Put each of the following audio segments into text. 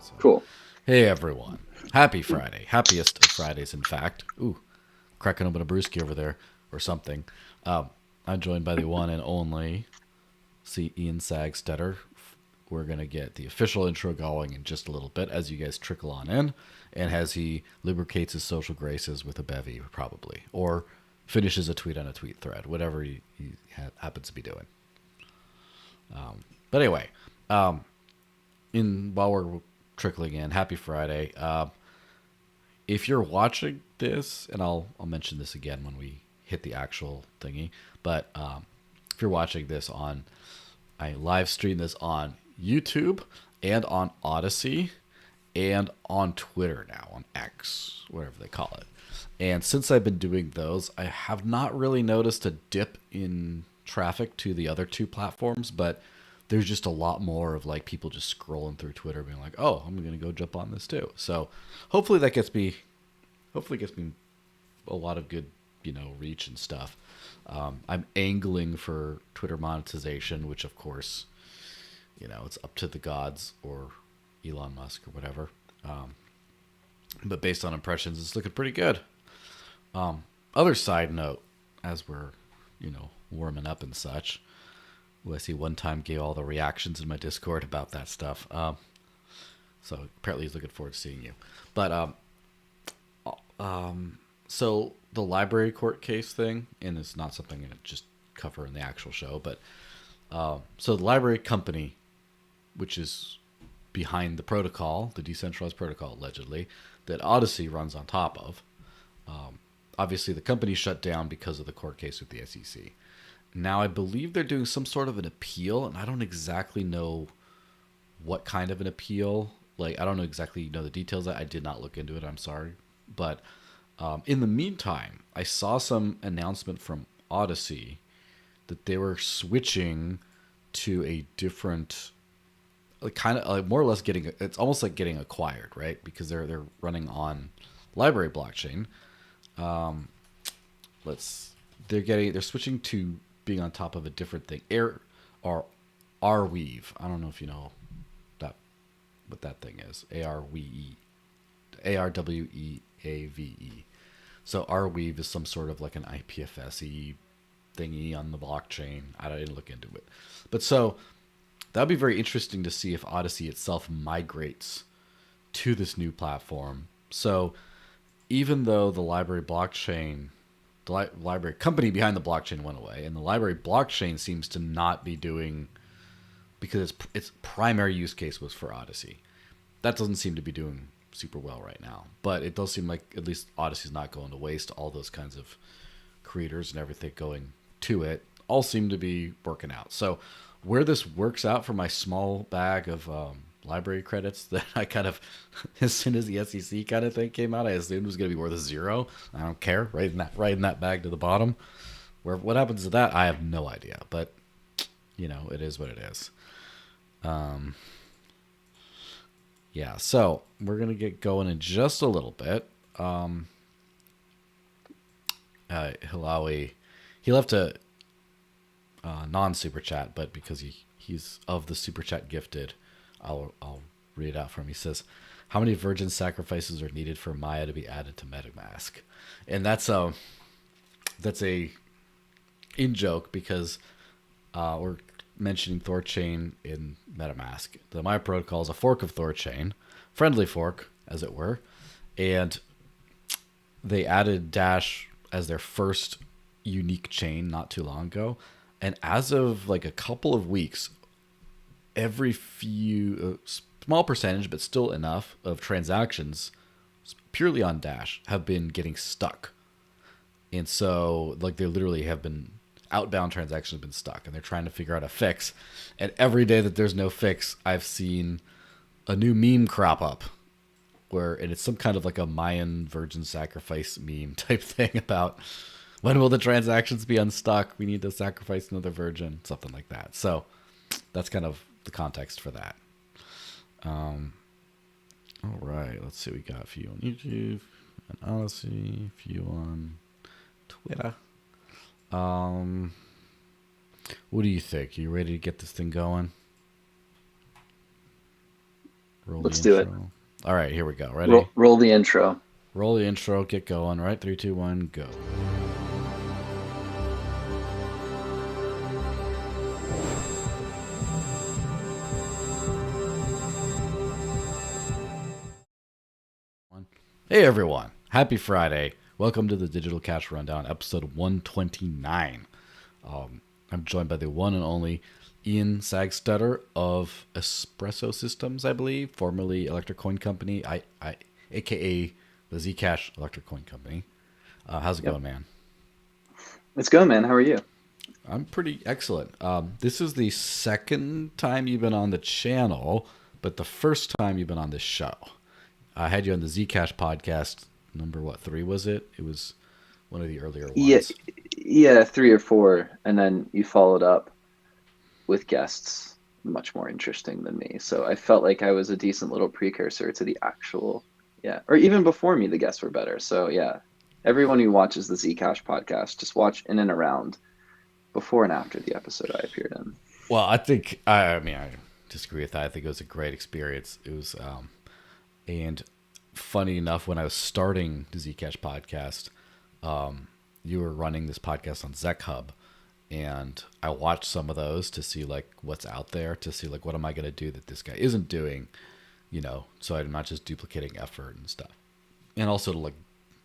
So, Cool. hey everyone, happy Friday, happiest of Fridays, in fact. Ooh, cracking open a brewski over there or something. Um, I'm joined by the one and only Ian Sagstetter. We're gonna get the official intro going in just a little bit as you guys trickle on in, and as he lubricates his social graces with a bevy, probably, or finishes a tweet on a tweet thread, whatever he happens to be doing. But anyway, in while we're trickling in, happy Friday. If you're watching this, and I'll mention this again when we hit the actual thingy, but if you're watching this on, I live stream this on YouTube and on Odyssey and on Twitter now, on X, whatever they call it. And since I've been doing those, I have not really noticed a dip in traffic to the other two platforms, but there's just a lot more of like people just scrolling through Twitter being like, "Oh, I'm going to go jump on this too." So, hopefully that gets me a lot of good, reach and stuff. I'm angling for Twitter monetization, which of course, it's up to the gods or Elon Musk or whatever. But based on impressions, it's looking pretty good. Other side note, as we're, warming up and such, who I see one time gave all the reactions in my Discord about that stuff. So apparently he's looking forward to seeing you. But so the library court case thing, and it's not something I'm gonna just cover in the actual show, but so the library company, which is behind the protocol, the decentralized protocol allegedly, that Odyssey runs on top of. Obviously, the company shut down because of the court case with the SEC. Now, I believe they're doing some sort of an appeal, and I don't exactly know what kind of an appeal. Like, I don't know exactly the details. I did not look into it. I'm sorry, but in the meantime, I saw some announcement from Odyssey that they were switching to a different, like, kind of like more or less getting. It's almost like getting acquired, right? Because they're running on library blockchain. Let's they're switching to being on top of a different thing. Air or Arweave. I don't know if you know that what that thing is. ARWEAVE. So Arweave is some sort of like an IPFSE thingy on the blockchain. I didn't look into it, but so that'd be very interesting to see if Odyssey itself migrates to this new platform. So even though the library blockchain, library company behind the blockchain went away, and the library blockchain seems to not be doing, because its primary use case was for Odyssey. That doesn't seem to be doing super well right now, but it does seem like at least Odyssey's not going to waste. All those kinds of creators and everything going to it all seem to be working out. So where this works out for my small bag of library credits that I kind of, as soon as the SEC kind of thing came out, I assumed was going to be worth a zero. I don't care. Right in that bag to the bottom. Where what happens to that, I have no idea. But it is what it is. Yeah. So we're gonna get going in just a little bit. Hilawe, he left a non super chat, but because he's of the super chat gifted, I'll read it out for him. He says, "How many virgin sacrifices are needed for Maya to be added to MetaMask?" And that's a in joke because we're mentioning THORChain in MetaMask. The Maya protocol is a fork of THORChain, friendly fork as it were, and they added Dash as their first unique chain not too long ago. And as of like a couple of weeks, every few small percentage, but still enough of transactions purely on Dash have been getting stuck. And so like they literally have been outbound transactions have been stuck, and they're trying to figure out a fix. And every day that there's no fix, I've seen a new meme crop up and it's some kind of like a Mayan virgin sacrifice meme type thing about when will the transactions be unstuck? We need to sacrifice another virgin, something like that. So that's kind of the context for that. All right, let's see. We got a few on YouTube, and Odyssey, a few on Twitter. What do you think? Are you ready to get this thing going? Roll the Let's do it. intro. All right, here we go. Ready? Roll the intro. Roll the intro. Get going. All right, 3, 2, 1, go. Hey everyone, happy Friday. Welcome to the Digital Cash Rundown, episode 129. I'm joined by the one and only Ian Sagstetter of Espresso Systems, I believe, formerly Electric Coin Company, aka the Zcash Electric Coin Company. How's it Yep. going, man? Let's go, man. How are you? I'm pretty excellent. This is the second time you've been on the channel, but the first time you've been on this show. I had you on the Zcash podcast, number 3 was it? It was one of the earlier Yeah, ones. yeah, 3 or 4, and then you followed up with guests much more interesting than me. So I felt like I was a decent little precursor to the actual, yeah, or even before me, the guests were better. So yeah, everyone who watches the Zcash podcast, just watch in and around before and after the episode I appeared in. Well, I disagree with that. I think it was a great experience. It was, and funny enough, when I was starting the Zcash podcast, you were running this podcast on Zech Hub, and I watched some of those to see like what's out there, to see like what am I going to do that this guy isn't doing, so I'm not just duplicating effort and stuff, and also to like,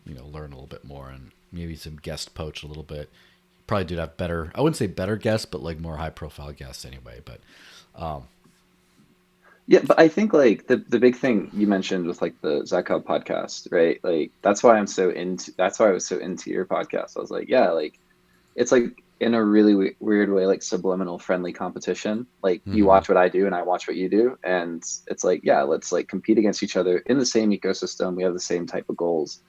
learn a little bit more and maybe some guest poach a little bit. Probably did have better, I wouldn't say better guests, but like more high profile guests anyway. But Yeah, but I think like the big thing you mentioned with like the Zach Hub podcast, right? Like that's why I was so into your podcast. I was like, yeah, like it's like in a really weird way, like subliminal friendly competition. Like you mhm. watch what I do and I watch what you do, and it's like, yeah, let's like compete against each other in the same ecosystem. We have the same type of goals,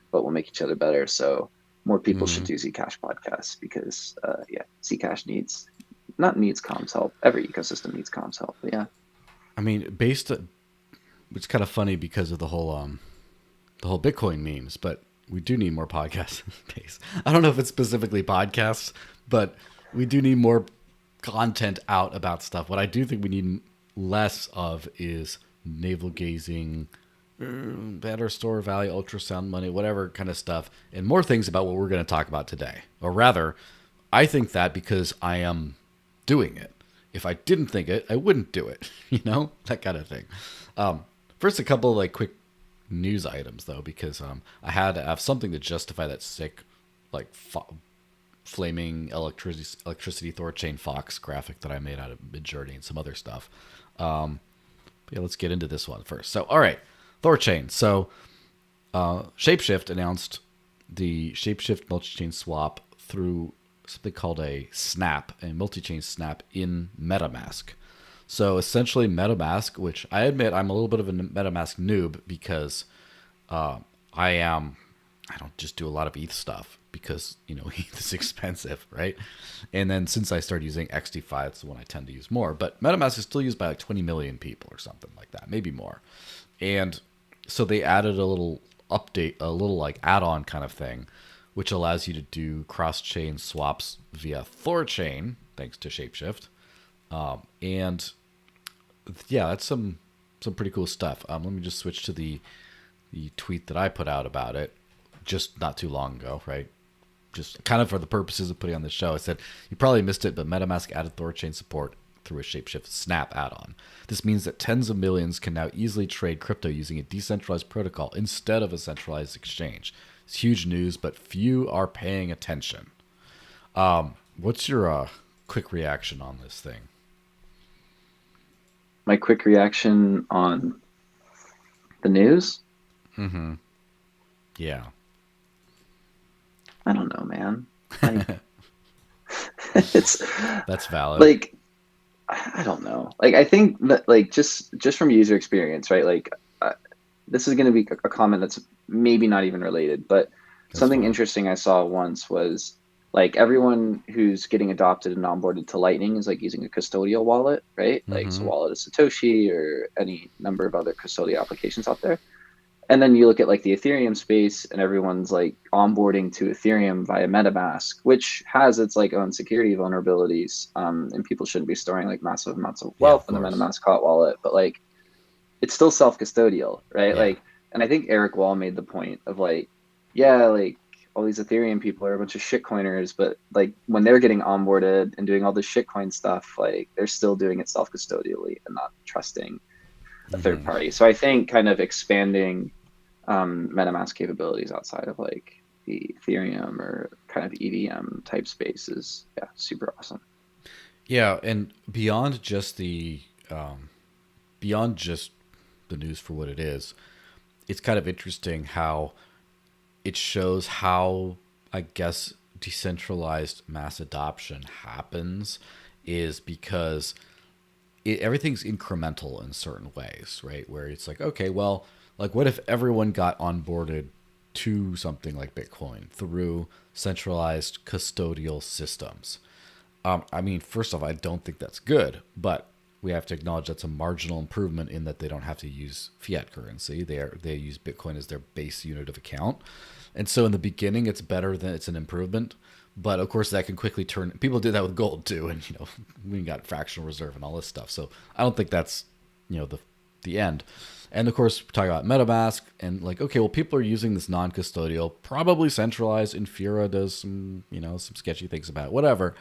but we'll make each other better. So more people should Mhm. do Zcash podcasts because yeah, Zcash needs not needs comms help. Every ecosystem needs comms help. But yeah. I mean, it's kind of funny because of the whole Bitcoin memes, but we do need more podcasts in space. I don't know if it's specifically podcasts, but we do need more content out about stuff. What I do think we need less of is navel gazing, better store value, ultrasound money, whatever kind of stuff, and more things about what we're going to talk about today. Or rather, I think that because I am doing it. If I didn't think it, I wouldn't do it. That kind of thing. First, a couple of like quick news items though, because I had to have something to justify that sick, like flaming electricity THORChain Fox graphic that I made out of Midjourney and some other stuff. Yeah, let's get into this one first. So, all right, THORChain. So, ShapeShift announced the ShapeShift multi-chain swap through something called a snap, a multi-chain snap in MetaMask. So essentially MetaMask, which I admit I'm a little bit of a MetaMask noob because I don't just do a lot of ETH stuff because ETH is expensive, right? And then since I started using XDFi, it's the one I tend to use more. But MetaMask is still used by like 20 million people or something like that, maybe more. And so they added a little update, a little like add-on kind of thing, which allows you to do cross-chain swaps via THORChain, thanks to ShapeShift. And yeah, that's some pretty cool stuff. Let me just switch to the tweet that I put out about it just not too long ago, right? Just kind of for the purposes of putting on this show. I said, you probably missed it, but MetaMask added THORChain support through a ShapeShift Snap add-on. This means that tens of millions can now easily trade crypto using a decentralized protocol instead of a centralized exchange. It's huge news, but few are paying attention. What's your quick reaction on this thing? My quick reaction on the news? Mm-hmm. Yeah. I don't know, man. Like, it's That's valid. like I don't know. Like I think that like just from user experience, right? Like this is going to be a comment that's maybe not even related, but That's something fine. interesting I saw once was like everyone who's getting adopted and onboarded to Lightning is like using a custodial wallet, right? Like so Mm-hmm. wallet is Satoshi or any number of other custodial applications out there. And then you look at like the Ethereum space and everyone's like onboarding to Ethereum via MetaMask, which has its like own security vulnerabilities. And people shouldn't be storing like massive amounts of Yeah, of wealth in the course. MetaMask hot wallet. But like it's still self-custodial, right? Yeah. Like, and I think Eric Wall made the point of like, yeah, like all these Ethereum people are a bunch of shitcoiners, but like when they're getting onboarded and doing all this shitcoin stuff, like they're still doing it self-custodially and not trusting a third Hmm. party. So I think kind of expanding MetaMask capabilities outside of like the Ethereum or kind of EVM type space is, yeah, super awesome. Yeah, and beyond just the news for what it is, it's kind of interesting how it shows how, I guess, decentralized mass adoption happens is because everything's incremental in certain ways, right? Where it's like, okay, well, like what if everyone got onboarded to something like Bitcoin through centralized custodial systems? I mean, first off, I don't think that's good, but we have to acknowledge that's a marginal improvement in that they don't have to use fiat currency. They use Bitcoin as their base unit of account, and so in the beginning, it's better than it's an improvement. But of course, that can quickly turn. People did that with gold too, and we got fractional reserve and all this stuff. So I don't think that's the end. And of course, we're talking about MetaMask and like, okay, well, people are using this non-custodial, probably centralized. Infura does some sketchy things about it, whatever,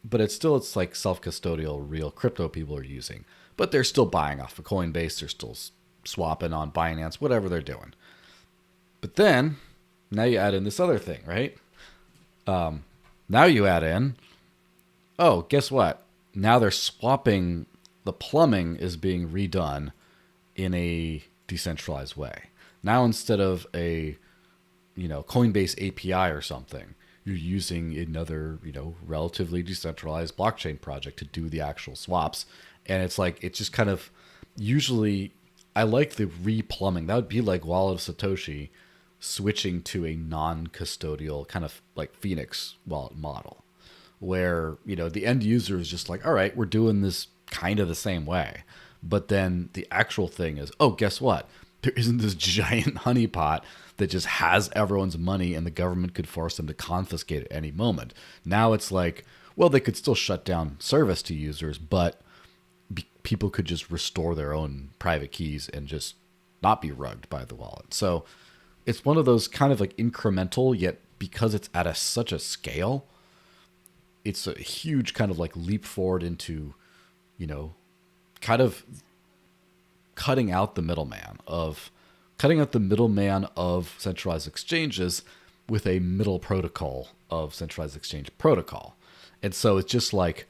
but it's like self-custodial real crypto people are using, but they're still buying off of Coinbase, they're still swapping on Binance, whatever they're doing. But then now you add in this other thing, right? Now you add in, oh, guess what, now they're swapping, the plumbing is being redone in a decentralized way. Now instead of a Coinbase API or something, you're using another, relatively decentralized blockchain project to do the actual swaps. And it's like, it's just kind of usually, I like the replumbing. That would be like Wallet of Satoshi switching to a non custodial kind of like Phoenix wallet model where, the end user is just like, all right, we're doing this kind of the same way. But then the actual thing is, oh, guess what? There isn't this giant honeypot that just has everyone's money and the government could force them to confiscate at any moment. Now it's like, well, they could still shut down service to users, but people could just restore their own private keys and just not be rugged by the wallet. So it's one of those kind of like incremental, yet because it's at such a scale, it's a huge kind of like leap forward into, you know, kind of cutting out the middleman of centralized exchanges with a middle protocol of centralized exchange protocol. And so it's just like,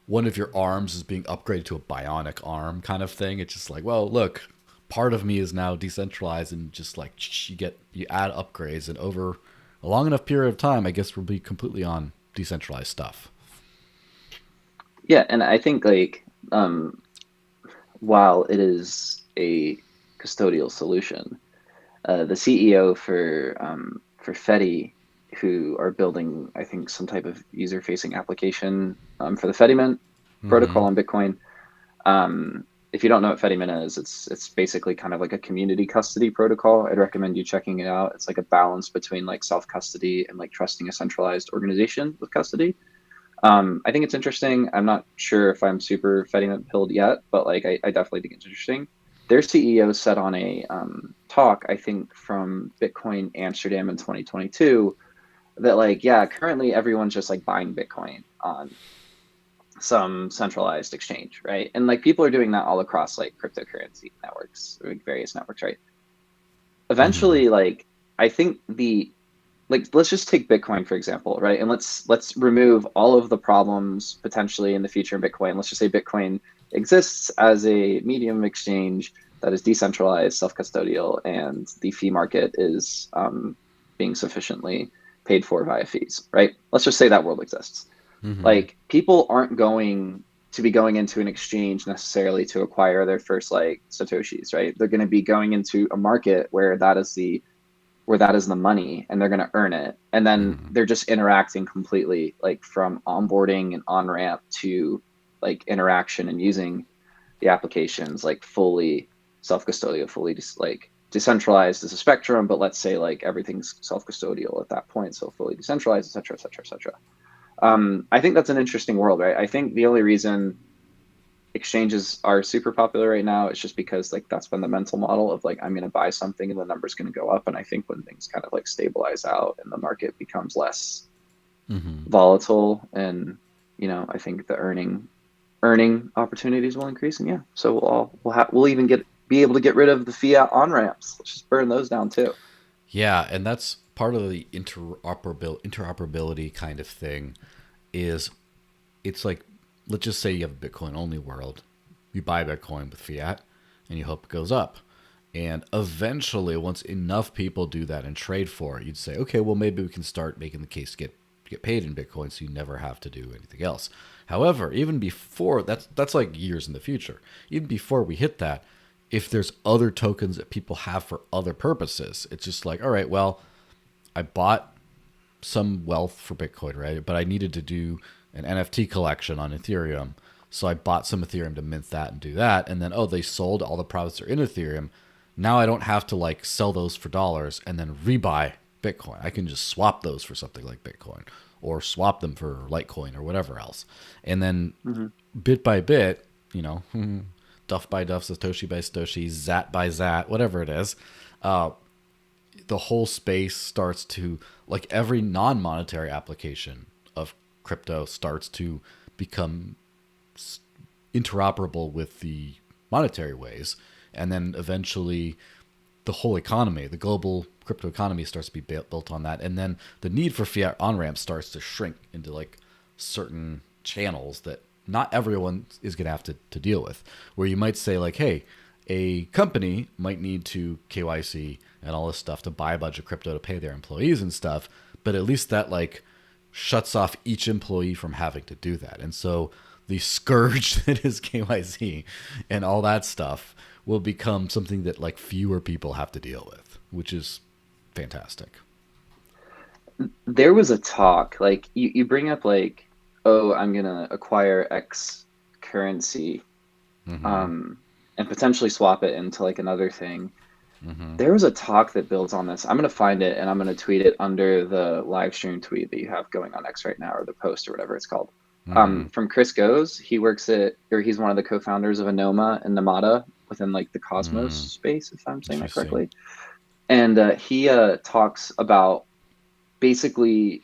one of your arms is being upgraded to a bionic arm kind of thing. It's just like, well, look, part of me is now decentralized, and just like you add upgrades, and over a long enough period of time, I guess we'll be completely on decentralized stuff. Yeah, and I think like while it is a custodial solution, the CEO for Fedi, who are building, I think, some type of user-facing application for the Fedimint Mm-hmm. protocol on Bitcoin. If you don't know what Fedimint is, it's basically kind of like a community custody protocol. I'd recommend you checking it out. It's like a balance between like self-custody and like trusting a centralized organization with custody. I think it's interesting. I'm not sure if I'm super Fedimint pilled yet, but like I definitely think it's interesting. Their CEO said on a talk, I think from Bitcoin Amsterdam in 2022, that like, yeah, currently everyone's just like buying Bitcoin on some centralized exchange, right? And like people are doing that all across like cryptocurrency networks, or like various networks, right? Mm-hmm. Eventually, like I think the like let's just take Bitcoin for example, right? And let's remove all of the problems potentially in the future in Bitcoin. Let's just say Bitcoin exists as a medium exchange that is decentralized, self-custodial, and the fee market is being sufficiently paid for via fees, right? Let's just say that world exists. Mm-hmm. Like people aren't going to be going into an exchange necessarily to acquire their first like satoshis, right? They're going to be going into a market where that is the money, and they're going to earn it, and then Mm-hmm. they're just interacting completely like from onboarding and on ramp to like interaction and using the applications like fully self-custodial, fully just like decentralized as a spectrum, but let's say like everything's self-custodial at that point, so fully decentralized, etc., etc., etc. I think that's an interesting world, right? I think the only reason exchanges are super popular right now, it's just because like that's been the mental model of like I'm going to buy something and the number's going to go up. And I think when things kind of like stabilize out and the market becomes less volatile, and I think the earning opportunities will increase. And yeah, so we'll even be able to get rid of the fiat on ramps. Let's just burn those down too. Yeah, and that's part of the interoperability kind of thing. Is it's like, let's just say you have a Bitcoin only world. You buy Bitcoin with fiat, and you hope it goes up. And eventually, once enough people do that and trade for it, you'd say, okay, well maybe we can start making the case to get paid in Bitcoin, so you never have to do anything else. However, even before that's like years in the future. Even before we hit that, if there's other tokens that people have for other purposes, it's just like, all right, well, I bought some wealth for Bitcoin, right? But I needed to do an NFT collection on Ethereum. So I bought some Ethereum to mint that and do that. And then, they sold, all the profits are in Ethereum. Now I don't have to like sell those for dollars and then rebuy Bitcoin. I can just swap those for something like Bitcoin, or swap them for Litecoin or whatever else. And then bit by bit, duff by duff, Satoshi by Satoshi, Zat by Zat, whatever it is, the whole space starts to, like every non-monetary application of crypto starts to become interoperable with the monetary ways. And then eventually the whole economy, the global crypto economy, starts to be built on that. And then the need for fiat on-ramps starts to shrink into like certain channels that not everyone is going to have to deal with, where you might say like, hey, a company might need to KYC and all this stuff to buy a bunch of crypto to pay their employees and stuff. But at least that like shuts off each employee from having to do that. And so the scourge that is KYC and all that stuff will become something that like fewer people have to deal with, which is fantastic. There was a talk, like you bring up like, oh, I'm going to acquire X currency and potentially swap it into like another thing. There was a talk that builds on this. I'm going to find it and I'm going to tweet it under the live stream tweet that you have going on X right now, or the post or whatever it's called. From Chris Goes. He's one of the co-founders of Anoma and Namada within like the Cosmos space, if I'm saying that correctly. And he talks about basically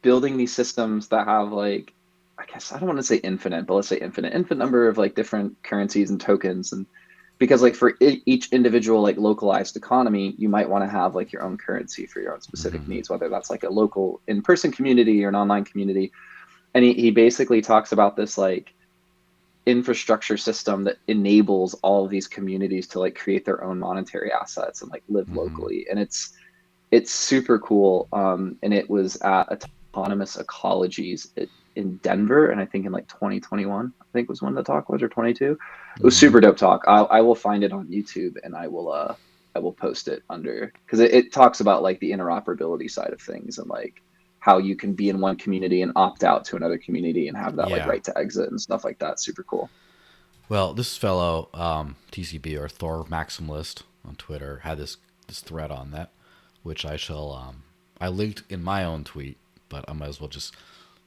building these systems that have like, I guess I don't want to say infinite, but let's say infinite number of like different currencies and tokens. And because like for each individual like localized economy, you might want to have like your own currency for your own specific needs, whether that's like a local in-person community or an online community. And he basically talks about this like infrastructure system that enables all of these communities to like create their own monetary assets and like live locally. And it's super cool. And it was at Autonomous Ecologies in Denver, and I think in like 2021, I think was when the talk was, or 22. It was super dope talk. I will find it on YouTube and I will post it under, because it talks about like the interoperability side of things and like how you can be in one community and opt out to another community and have that like right to exit and stuff like that. Super cool. Well, this fellow TCB, or Thor Maximalist on Twitter, had this thread on that, which I shall I linked in my own tweet, but I might as well just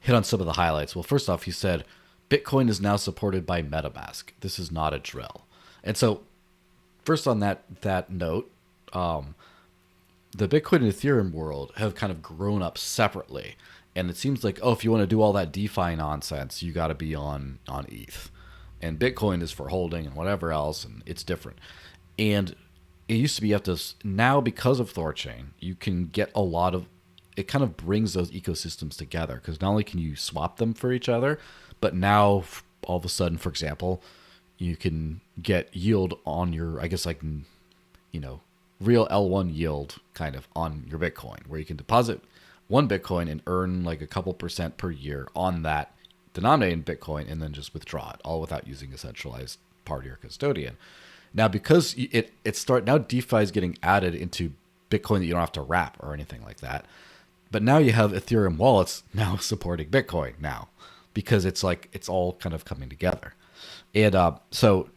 hit on some of the highlights. Well, first off, he said Bitcoin is now supported by MetaMask. This is not a drill. And so first on that note, the Bitcoin and Ethereum world have kind of grown up separately. And it seems like, if you want to do all that DeFi nonsense, you got to be on ETH. And Bitcoin is for holding and whatever else, and it's different. And it used to be, you have to, now because of THORChain, you can get a lot of, it kind of brings those ecosystems together, because not only can you swap them for each other, but now all of a sudden, for example, you can get yield on your, I guess like, real L1 yield kind of on your Bitcoin, where you can deposit one Bitcoin and earn like a couple percent per year on that denominated in Bitcoin, and then just withdraw it, all without using a centralized party or custodian. Now, because now DeFi is getting added into Bitcoin that you don't have to wrap or anything like that. But now you have Ethereum wallets now supporting Bitcoin now, because it's like, it's all kind of coming together. And so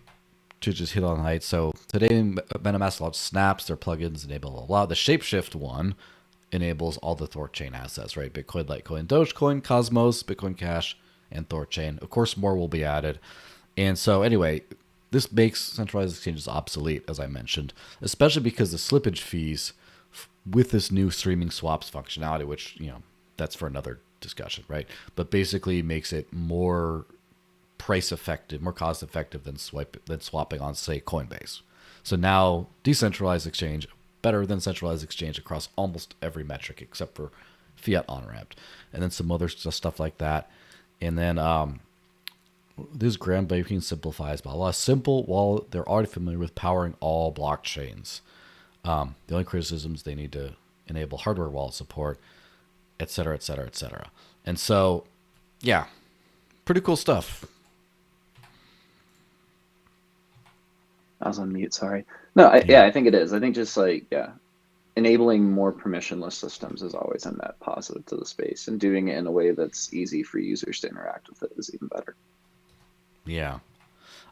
to just hit on the height. So today, MetaMask launched Snaps, their plugins enable blah, blah. The ShapeShift one enables all the THORChain assets, right? Bitcoin, Litecoin, Dogecoin, Cosmos, Bitcoin Cash, and THORChain. Of course, more will be added. And so, anyway, this makes centralized exchanges obsolete, as I mentioned, especially because the slippage fees with this new streaming swaps functionality, which, that's for another discussion, right? But basically makes it more price effective, more cost effective than swapping on, say, Coinbase. So now decentralized exchange better than centralized exchange across almost every metric except for fiat on ramped, and then some other stuff like that. And then this groundbreaking simplifies blah blah simple while they're already familiar with powering all blockchains. The only criticisms, they need to enable hardware wallet support, et cetera, et cetera, et cetera. And so, yeah, pretty cool stuff. I was on mute, sorry. No, Yeah. I think it is. I think just like, enabling more permissionless systems is always a net positive to the space, and doing it in a way that's easy for users to interact with it is even better. Yeah.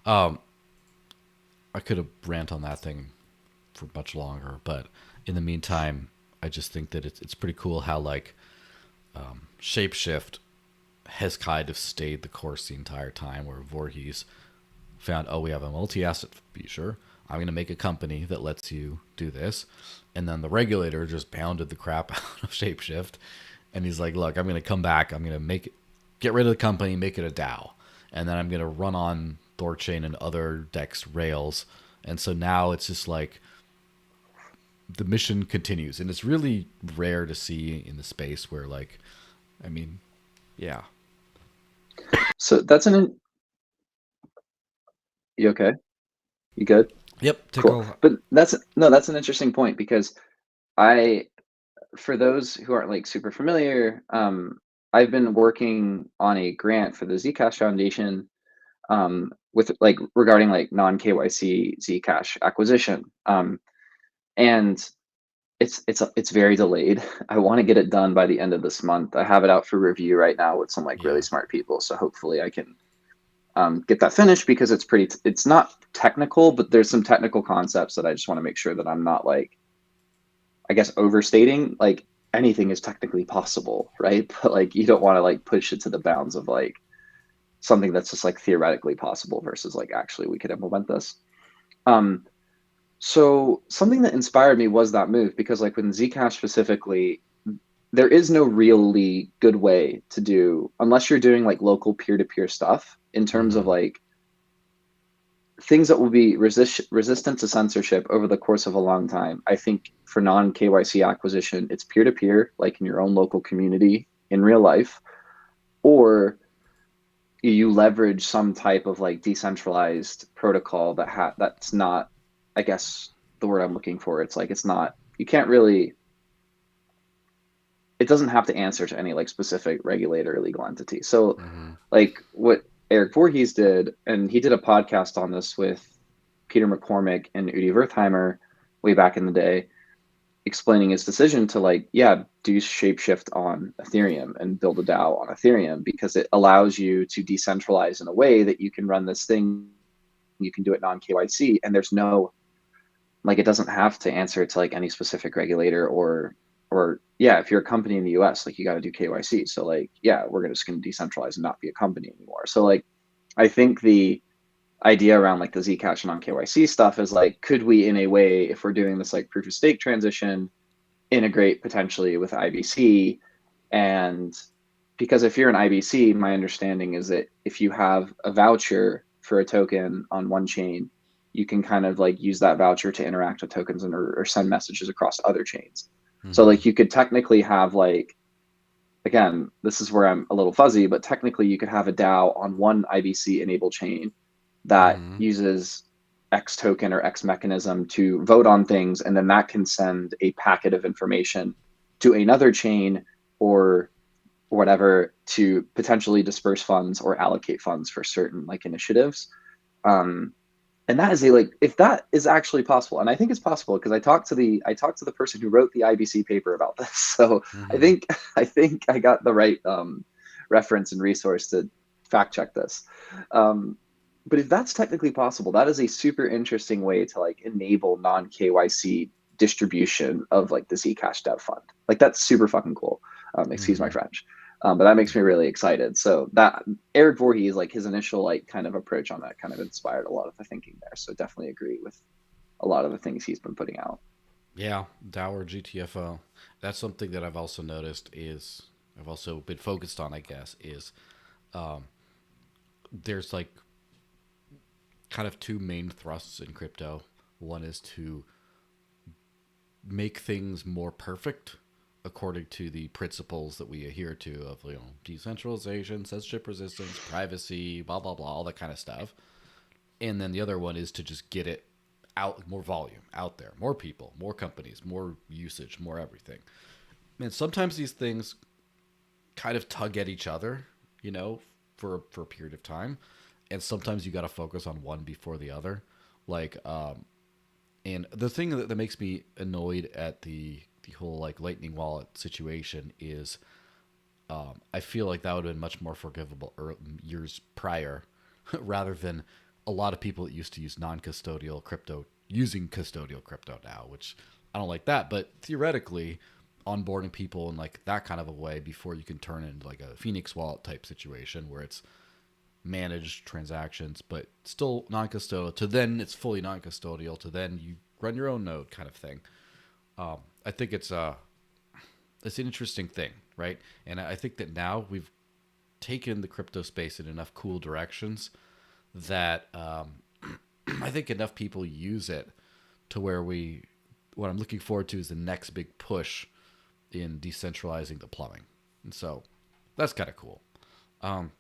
I could have rant on that thing for much longer, but in the meantime, I just think that it's pretty cool how like ShapeShift has kind of stayed the course the entire time, where Voorhees found, oh, we have a multi-asset feature. I'm going to make a company that lets you do this. And then the regulator just pounded the crap out of ShapeShift. And he's like, look, I'm going to come back. I'm going to get rid of the company, make it a DAO. And then I'm going to run on THORChain and other DEX rails. And so now it's just like the mission continues. And it's really rare to see in the space where, like, I mean, yeah. So that's you okay? You good? Yep. Cool. But that's an interesting point, because for those who aren't like super familiar, I've been working on a grant for the Zcash Foundation, with like regarding like non KYC Zcash acquisition, and it's very delayed. I want to get it done by the end of this month. I have it out for review right now with some like really smart people, so hopefully I can get that finished, because it's not technical, but there's some technical concepts that I just want to make sure that I'm not like, I guess, overstating. Like, anything is technically possible, right? But like, you don't want to like push it to the bounds of like something that's just like theoretically possible versus like actually we could implement this. So something that inspired me was that move, because like with Zcash specifically, there is no really good way to do, unless you're doing like local peer-to-peer stuff, in terms of like things that will be resistant to censorship over the course of a long time. I think for non KYC acquisition, it's peer-to-peer, like in your own local community in real life, or you leverage some type of like decentralized protocol that's not, I guess the word I'm looking for, it's like, it's not, you can't really, it doesn't have to answer to any like specific regulator or legal entity. So like what Eric Voorhees did, and he did a podcast on this with Peter McCormick and Udi Wertheimer way back in the day, explaining his decision to like, do ShapeShift on Ethereum and build a DAO on Ethereum, because it allows you to decentralize in a way that you can run this thing, you can do it non-KYC, and there's no, like, it doesn't have to answer to like any specific regulator, or if you're a company in the US, like, you got to do KYC. So like, we're just going to decentralize and not be a company anymore. So like, I think the idea around like the Zcash non KYC stuff is like, could we, in a way, if we're doing this like proof of stake transition, integrate potentially with IBC? And because if you're an IBC, my understanding is that if you have a voucher for a token on one chain, you can kind of like use that voucher to interact with tokens or send messages across other chains. So like, you could technically have like, again, this is where I'm a little fuzzy, but technically you could have a DAO on one IBC enabled chain that uses X token or X mechanism to vote on things, and then that can send a packet of information to another chain or whatever to potentially disperse funds or allocate funds for certain like initiatives. And that is if that is actually possible, and I think it's possible, because I talked to the person who wrote the IBC paper about this. So I think I got the right reference and resource to fact check this. But if that's technically possible, that is a super interesting way to like enable non KYC distribution of like the Zcash dev fund. Like, that's super fucking cool. Excuse my French. But that makes me really excited. So that Eric Voorhees, like his initial like kind of approach on that kind of inspired a lot of the thinking there. So definitely agree with a lot of the things he's been putting out. Yeah, DAO or GTFO. That's something that I've also noticed is I've also been focused on, I guess, is um, there's like kind of two main thrusts in crypto. One is to make things more perfect according to the principles that we adhere to of decentralization, censorship resistance, privacy, blah blah blah, all that kind of stuff. And then the other one is to just get it out, more volume out there, more people, more companies, more usage, more everything. And sometimes these things kind of tug at each other, for a period of time. And sometimes you got to focus on one before the other. Like, and the thing that makes me annoyed at the whole like Lightning Wallet situation is I feel like that would have been much more forgivable years prior, rather than a lot of people that used to use non-custodial crypto using custodial crypto now, which I don't like that. But theoretically, onboarding people in like that kind of a way before you can turn it into like a Phoenix Wallet type situation where it's managed transactions but still non-custodial, to then it's fully non-custodial, to then you run your own node kind of thing. I think it's an interesting thing, right? And I think that now we've taken the crypto space in enough cool directions that I think enough people use it to where what I'm looking forward to is the next big push in decentralizing the plumbing. And so that's kind of cool. Um,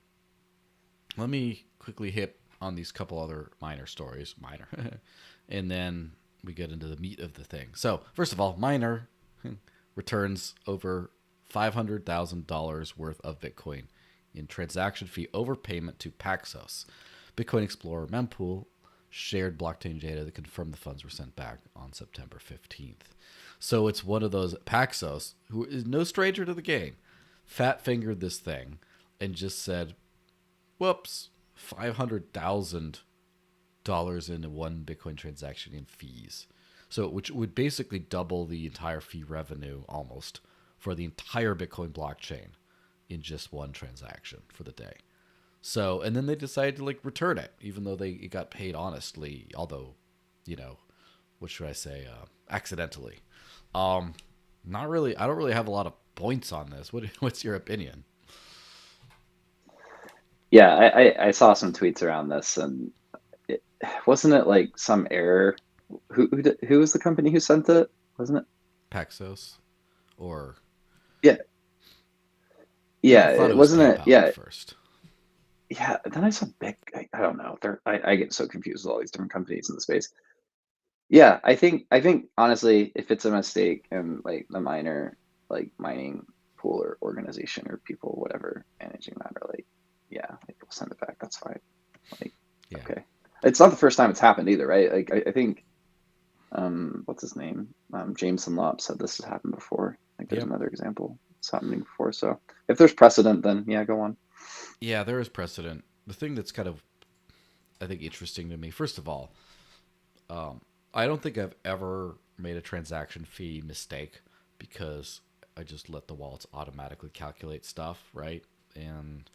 Let me quickly hit on these couple other minor, and then we get into the meat of the thing. So first of all, Miner returns over $500,000 worth of Bitcoin in transaction fee overpayment to Paxos. Bitcoin Explorer mempool shared blockchain data that confirmed the funds were sent back on September 15th. So it's one of those Paxos, who is no stranger to the game, fat fingered this thing and just said, whoops, $500,000 into one Bitcoin transaction in fees. So, which would basically double the entire fee revenue almost for the entire Bitcoin blockchain in just one transaction for the day. So, and then they decided to like return it, even though it got paid honestly, although, what should I say, accidentally. Not really. I don't really have a lot of points on this. What's your opinion? Yeah, I saw some tweets around this, and it, wasn't it like some error? Who was the company who sent it? Wasn't it? Paxos, or Yeah, I think I yeah, thought it it was wasn't it. PayPal at Yeah, first. yeah. Then I saw big. I don't know. I get so confused with all these different companies in the space. Yeah, I think honestly, if it's a mistake and like the miner, like mining pool or organization or people, whatever, managing that, or like, yeah, like we'll send it back. That's fine. Like, Yeah, okay. It's not the first time it's happened either, right? Like I think what's his name? Jameson Lopp said this has happened before. Like there's yep, another example it's happening before. So if there's precedent, then yeah, go on. yeah. There is precedent. The thing that's kind of I think interesting to me, first of all, um, I don't think I've ever made a transaction fee mistake because I just let the wallets automatically calculate stuff, right? And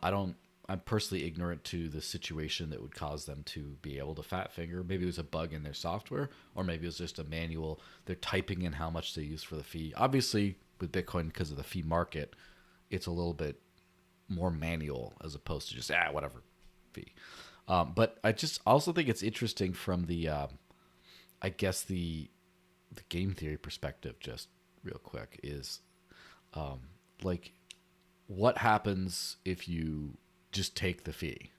I don't. I'm personally ignorant to the situation that would cause them to be able to fat finger. Maybe it was a bug in their software, or maybe it was just a manual. They're typing in how much they use for the fee. Obviously, with Bitcoin, because of the fee market, it's a little bit more manual as opposed to just whatever fee. But I just also think it's interesting from the I guess the game theory perspective, just real quick, is um, like what happens if you just take the fee?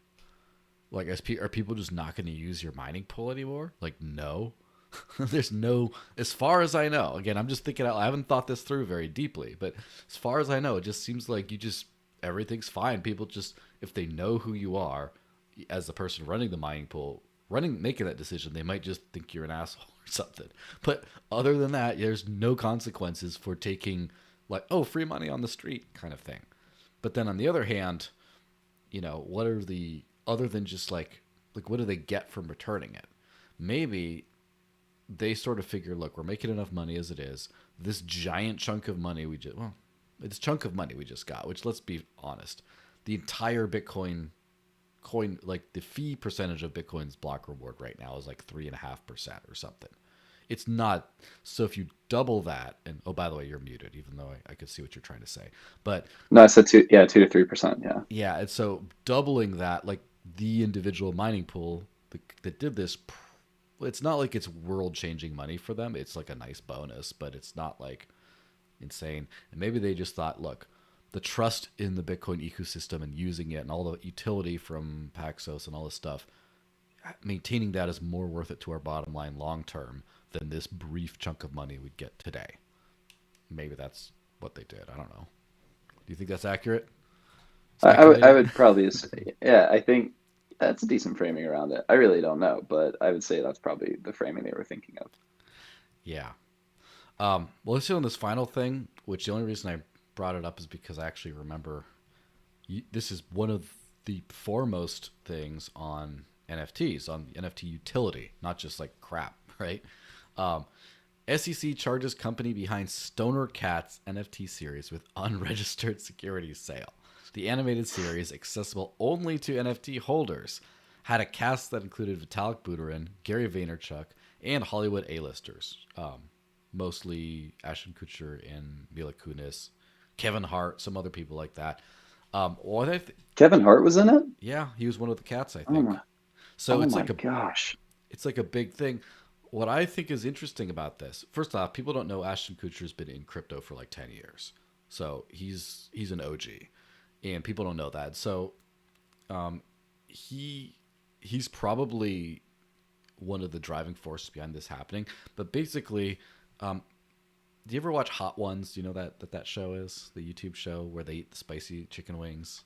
Like, are people just not going to use your mining pool anymore? Like, no. There's no, as far as I know. Again, I'm just thinking out. I haven't thought this through very deeply, but as far as I know, it just seems like everything's fine. People just, if they know who you are, as the person running the mining pool, making that decision, they might just think you're an asshole or something. But other than that, there's no consequences for taking like, oh, free money on the street kind of thing. But then on the other hand, what are the other than just like what do they get from returning it? Maybe they sort of figure, look, we're making enough money as it is. This giant chunk of money we just, well, It's a chunk of money we just got, which, let's be honest, the entire Bitcoin coin, like the fee percentage of Bitcoin's block reward right now is like 3.5% or something. It's not. So if you double that, and oh, by the way, you're muted, even though I could see what you're trying to say. But No, I said 2 to 3%. Yeah. yeah, and so doubling that, like the individual mining pool that did this, it's not like it's world changing money for them. It's like a nice bonus, but it's not like insane. And maybe they just thought, look, the trust in the Bitcoin ecosystem and using it and all the utility from Paxos and all this stuff, maintaining that is more worth it to our bottom line long term than this brief chunk of money we'd get today. Maybe that's what they did. I don't know. Do you think that's accurate? I Speculating? would probably say, yeah, I think that's a decent framing around it. I really don't know, but I would say that's probably the framing they were thinking of. Yeah. Well, let's hit on this final thing, which the only reason I brought it up is because I actually remember this is one of the foremost things on NFTs, on NFT utility, not just like crap, right? Um, SEC charges company behind Stoner Cats NFT series with unregistered securities sale. The animated series, accessible only to NFT holders, had a cast that included Vitalik Buterin, Gary Vaynerchuk, and Hollywood A-listers, mostly Ashton Kutcher and Mila Kunis, Kevin Hart, some other people like that. What Kevin Hart was in it? yeah, he was one of the cats, I Oh think. my, So oh my gosh. it's like a big thing. What I think is interesting about this, first off, people don't know Ashton Kutcher's been in crypto for like 10 years. So he's an OG, and people don't know that. So um, he he's probably one of the driving forces behind this happening. But basically, do you ever watch Hot Ones? Do you know that show is the YouTube show where they eat the spicy chicken wings?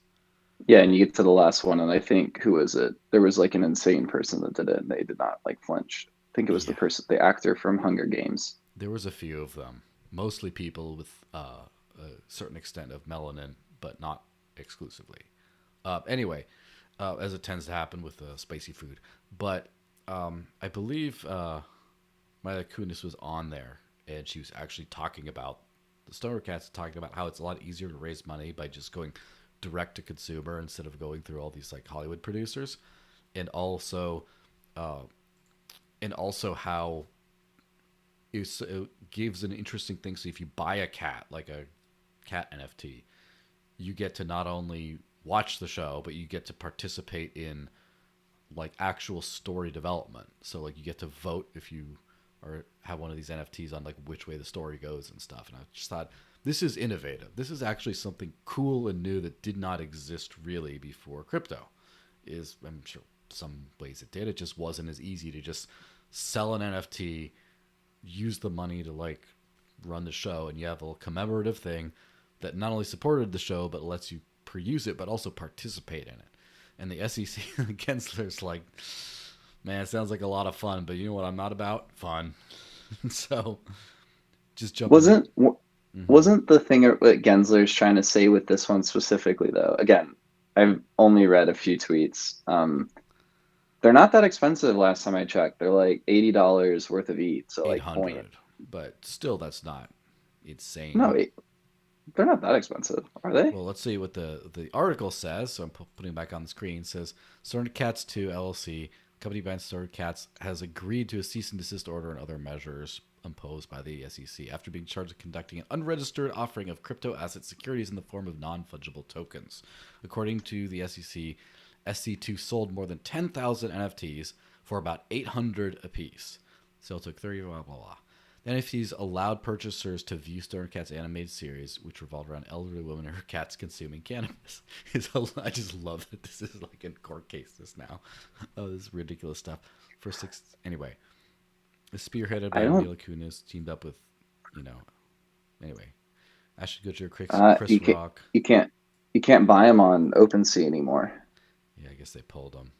Yeah, and you get to the last one, and I think who was it? There was like an insane person that did it, and they did not like flinch. I think it was Yeah, the actor from Hunger Games. there was a few of them, mostly people with a certain extent of melanin, but not exclusively. Anyway, as it tends to happen with spicy food. But I believe Mila Kunis was on there, and she was actually talking about the Stoner Cats, talking about how it's a lot easier to raise money by just going direct to consumer instead of going through all these like Hollywood producers, and also, uh, how it gives an interesting thing. So if you buy a cat, like a cat NFT, you get to not only watch the show, but you get to participate in like actual story development. So like you get to vote if you or have one of these NFTs on like which way the story goes and stuff. And I just thought this is innovative. This is actually something cool and new that did not exist really before crypto. Is I'm sure some ways it did. It just wasn't as easy to just sell an NFT, use the money to like run the show, and you have a commemorative thing that not only supported the show but lets you pre-use it but also participate in it. And the SEC Gensler's like, man, it sounds like a lot of fun, but you know what I'm not about? Fun. So just jumping in. Wasn't Mm-hmm. wasn't the thing that Gensler's trying to say with this one specifically though? Again, I've only read a few tweets. They're not that expensive last time I checked. They're like $80 worth of each, so like point. 800, but still that's not insane. No, they're not that expensive, are they? Well, let's see what the article says. So I'm putting it back on the screen. It says Stoner Cats 2 LLC, company behind Stoner Cats, has agreed to a cease and desist order and other measures imposed by the SEC after being charged with conducting an unregistered offering of crypto asset securities in the form of non-fungible tokens. According to the SEC, SC2 sold more than 10,000 NFTs for about 800 apiece. Sale took 30, blah, blah, blah. The NFTs allowed purchasers to view Stoner Cat's animated series, which revolved around elderly women and her cats consuming cannabis. I just love that this is like in court cases now. Oh, this is ridiculous stuff. Anyway, it's spearheaded I by don't. Mila Kunis, teamed up with, you know, anyway, Ashton Kutcher, You Chris can't. Rock. You can't. You can't buy them on OpenSea anymore. Yeah, I guess they pulled them.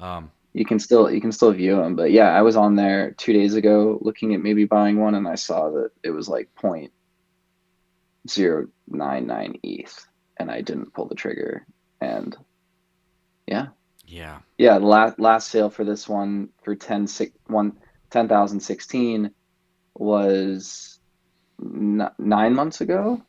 Um, You can still view them, but yeah, I was on there 2 days ago looking at maybe buying one, and I saw that it was like 0.099 ETH, and I didn't pull the trigger. And yeah, yeah, yeah, last sale for this one for 10,016 was 9 months ago.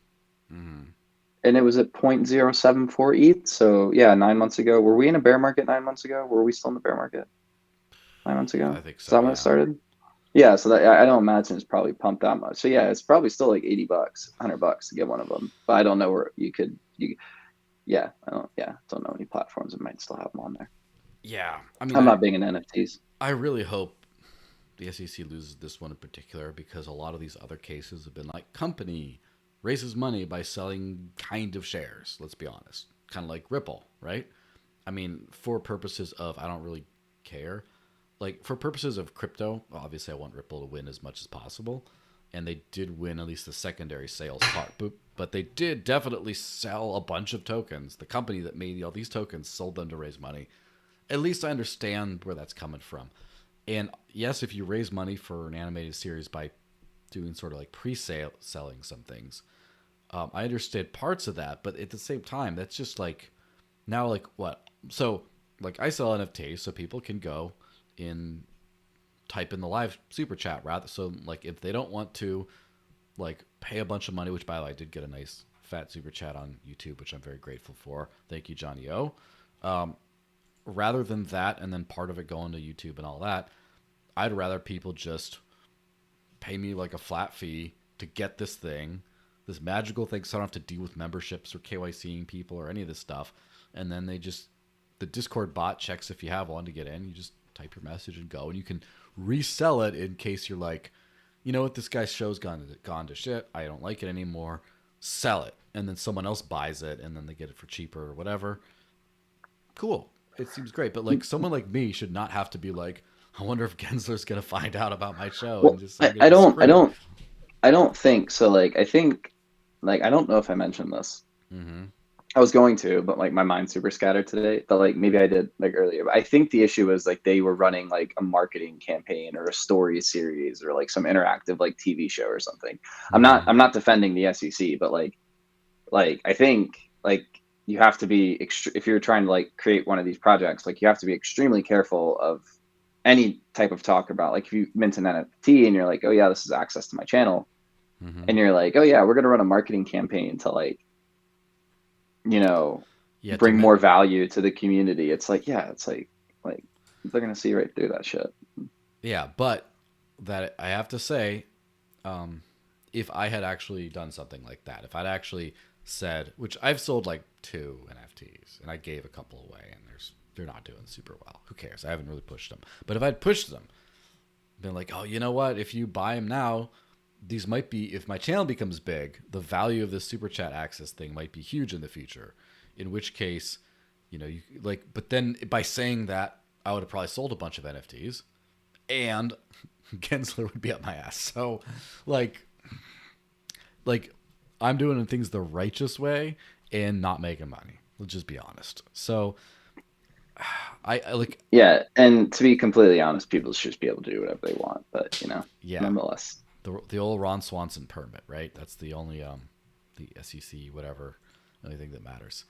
and it was at 0.074 ETH. So yeah, 9 months ago. Were we in a bear market 9 months ago? Were we still in the bear market 9 months ago? I think Is so, that when it yeah. started? Yeah, so that I don't imagine it's probably pumped that much. So yeah, it's probably still like $80, $100 to get one of them. But I don't know where yeah, don't know any platforms that might still have them on there. Yeah, I mean, I'm not big in NFTs. I really hope the SEC loses this one in particular, because a lot of these other cases have been like, company raises money by selling kind of shares. Let's be honest, kind of like Ripple, right? I mean, for purposes of, I don't really care. Like, for purposes of crypto, obviously I want Ripple to win as much as possible, and they did win at least the secondary sales part. But they did definitely sell a bunch of tokens. The company that made all these tokens sold them to raise money. At least I understand where that's coming from. And yes, if you raise money for an animated series by doing sort of like pre-sale selling some things, I understood parts of that. But at the same time, that's just like, now like what? So like, I sell NFTs so people can go in, type in the live super chat rather. So like, if they don't want to like pay a bunch of money, which by the way, I did get a nice fat super chat on YouTube, which I'm very grateful for. Thank you, Johnny O. Rather than that, and then part of it going to YouTube and all that, I'd rather people just pay me like a flat fee to get this thing, this magical thing, so I don't have to deal with memberships or KYCing people or any of this stuff. And then the Discord bot checks if you have one to get in. You just type your message and go, and you can resell it in case you're like, you know what, this guy's show's gone to shit. I don't like it anymore. Sell it, and then someone else buys it, and then they get it for cheaper or whatever. Cool. It seems great, but like, someone like me should not have to be like, I wonder if Gensler's gonna find out about my show, and Well, just, I'm I, gonna I be don't I screwed. don't I don't think so. Like I think like I don't know if I mentioned this. Mm-hmm. I was going to, but like my mind's super scattered today. But like maybe I did like earlier. But I think the issue was like they were running like a marketing campaign or a story series or like some interactive like TV show or something. Mm-hmm. I'm not defending the SEC, but like I think like you have to be if you're trying to like create one of these projects, like you have to be extremely careful of any type of talk about like if you mint an NFT and you're like, oh yeah, this is access to my channel, Mm-hmm. and you're like, oh yeah, we're gonna run a marketing campaign to like you know Yeah, bring more value to the community. It's like yeah, it's like they're gonna see right through that shit. yeah, but that I have to say, um, if I had actually done something like that, if I'd actually said, which I've sold like 2 NFTs, and I gave a couple away, and they're not doing super well. Who cares? I haven't really pushed them. But if I'd pushed them, been like, oh, you know what? If you buy them now, these might be, if my channel becomes big, the value of this super chat access thing might be huge in the future. In which case, you like, but then by saying that, I would have probably sold a bunch of NFTs, and Gensler would be up my ass. So, like, like I'm doing things the righteous way and not making money. Let's just be honest. So, I like, Yeah, and to be completely honest, people should just be able to do whatever they want. But yeah, nonetheless. the old Ron Swanson permit, right? That's the only the SEC whatever, only thing that matters.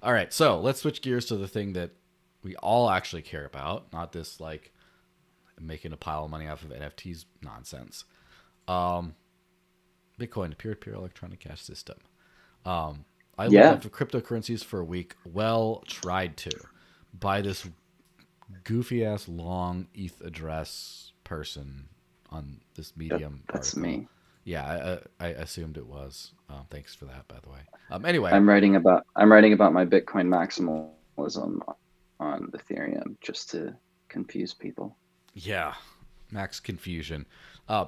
All right, so let's switch gears to the thing that we all actually care about, not this like making a pile of money off of NFTs nonsense. Um, Bitcoin, a peer-to-peer electronic cash system. I lived Yeah, off of cryptocurrencies for a week. Well, tried to by this goofy ass long ETH address person on this Medium that's article. me. Yeah, I assumed it was. Thanks for that, by the way. Anyway, I'm writing about my Bitcoin maximalism on Ethereum just to confuse people. yeah, max confusion.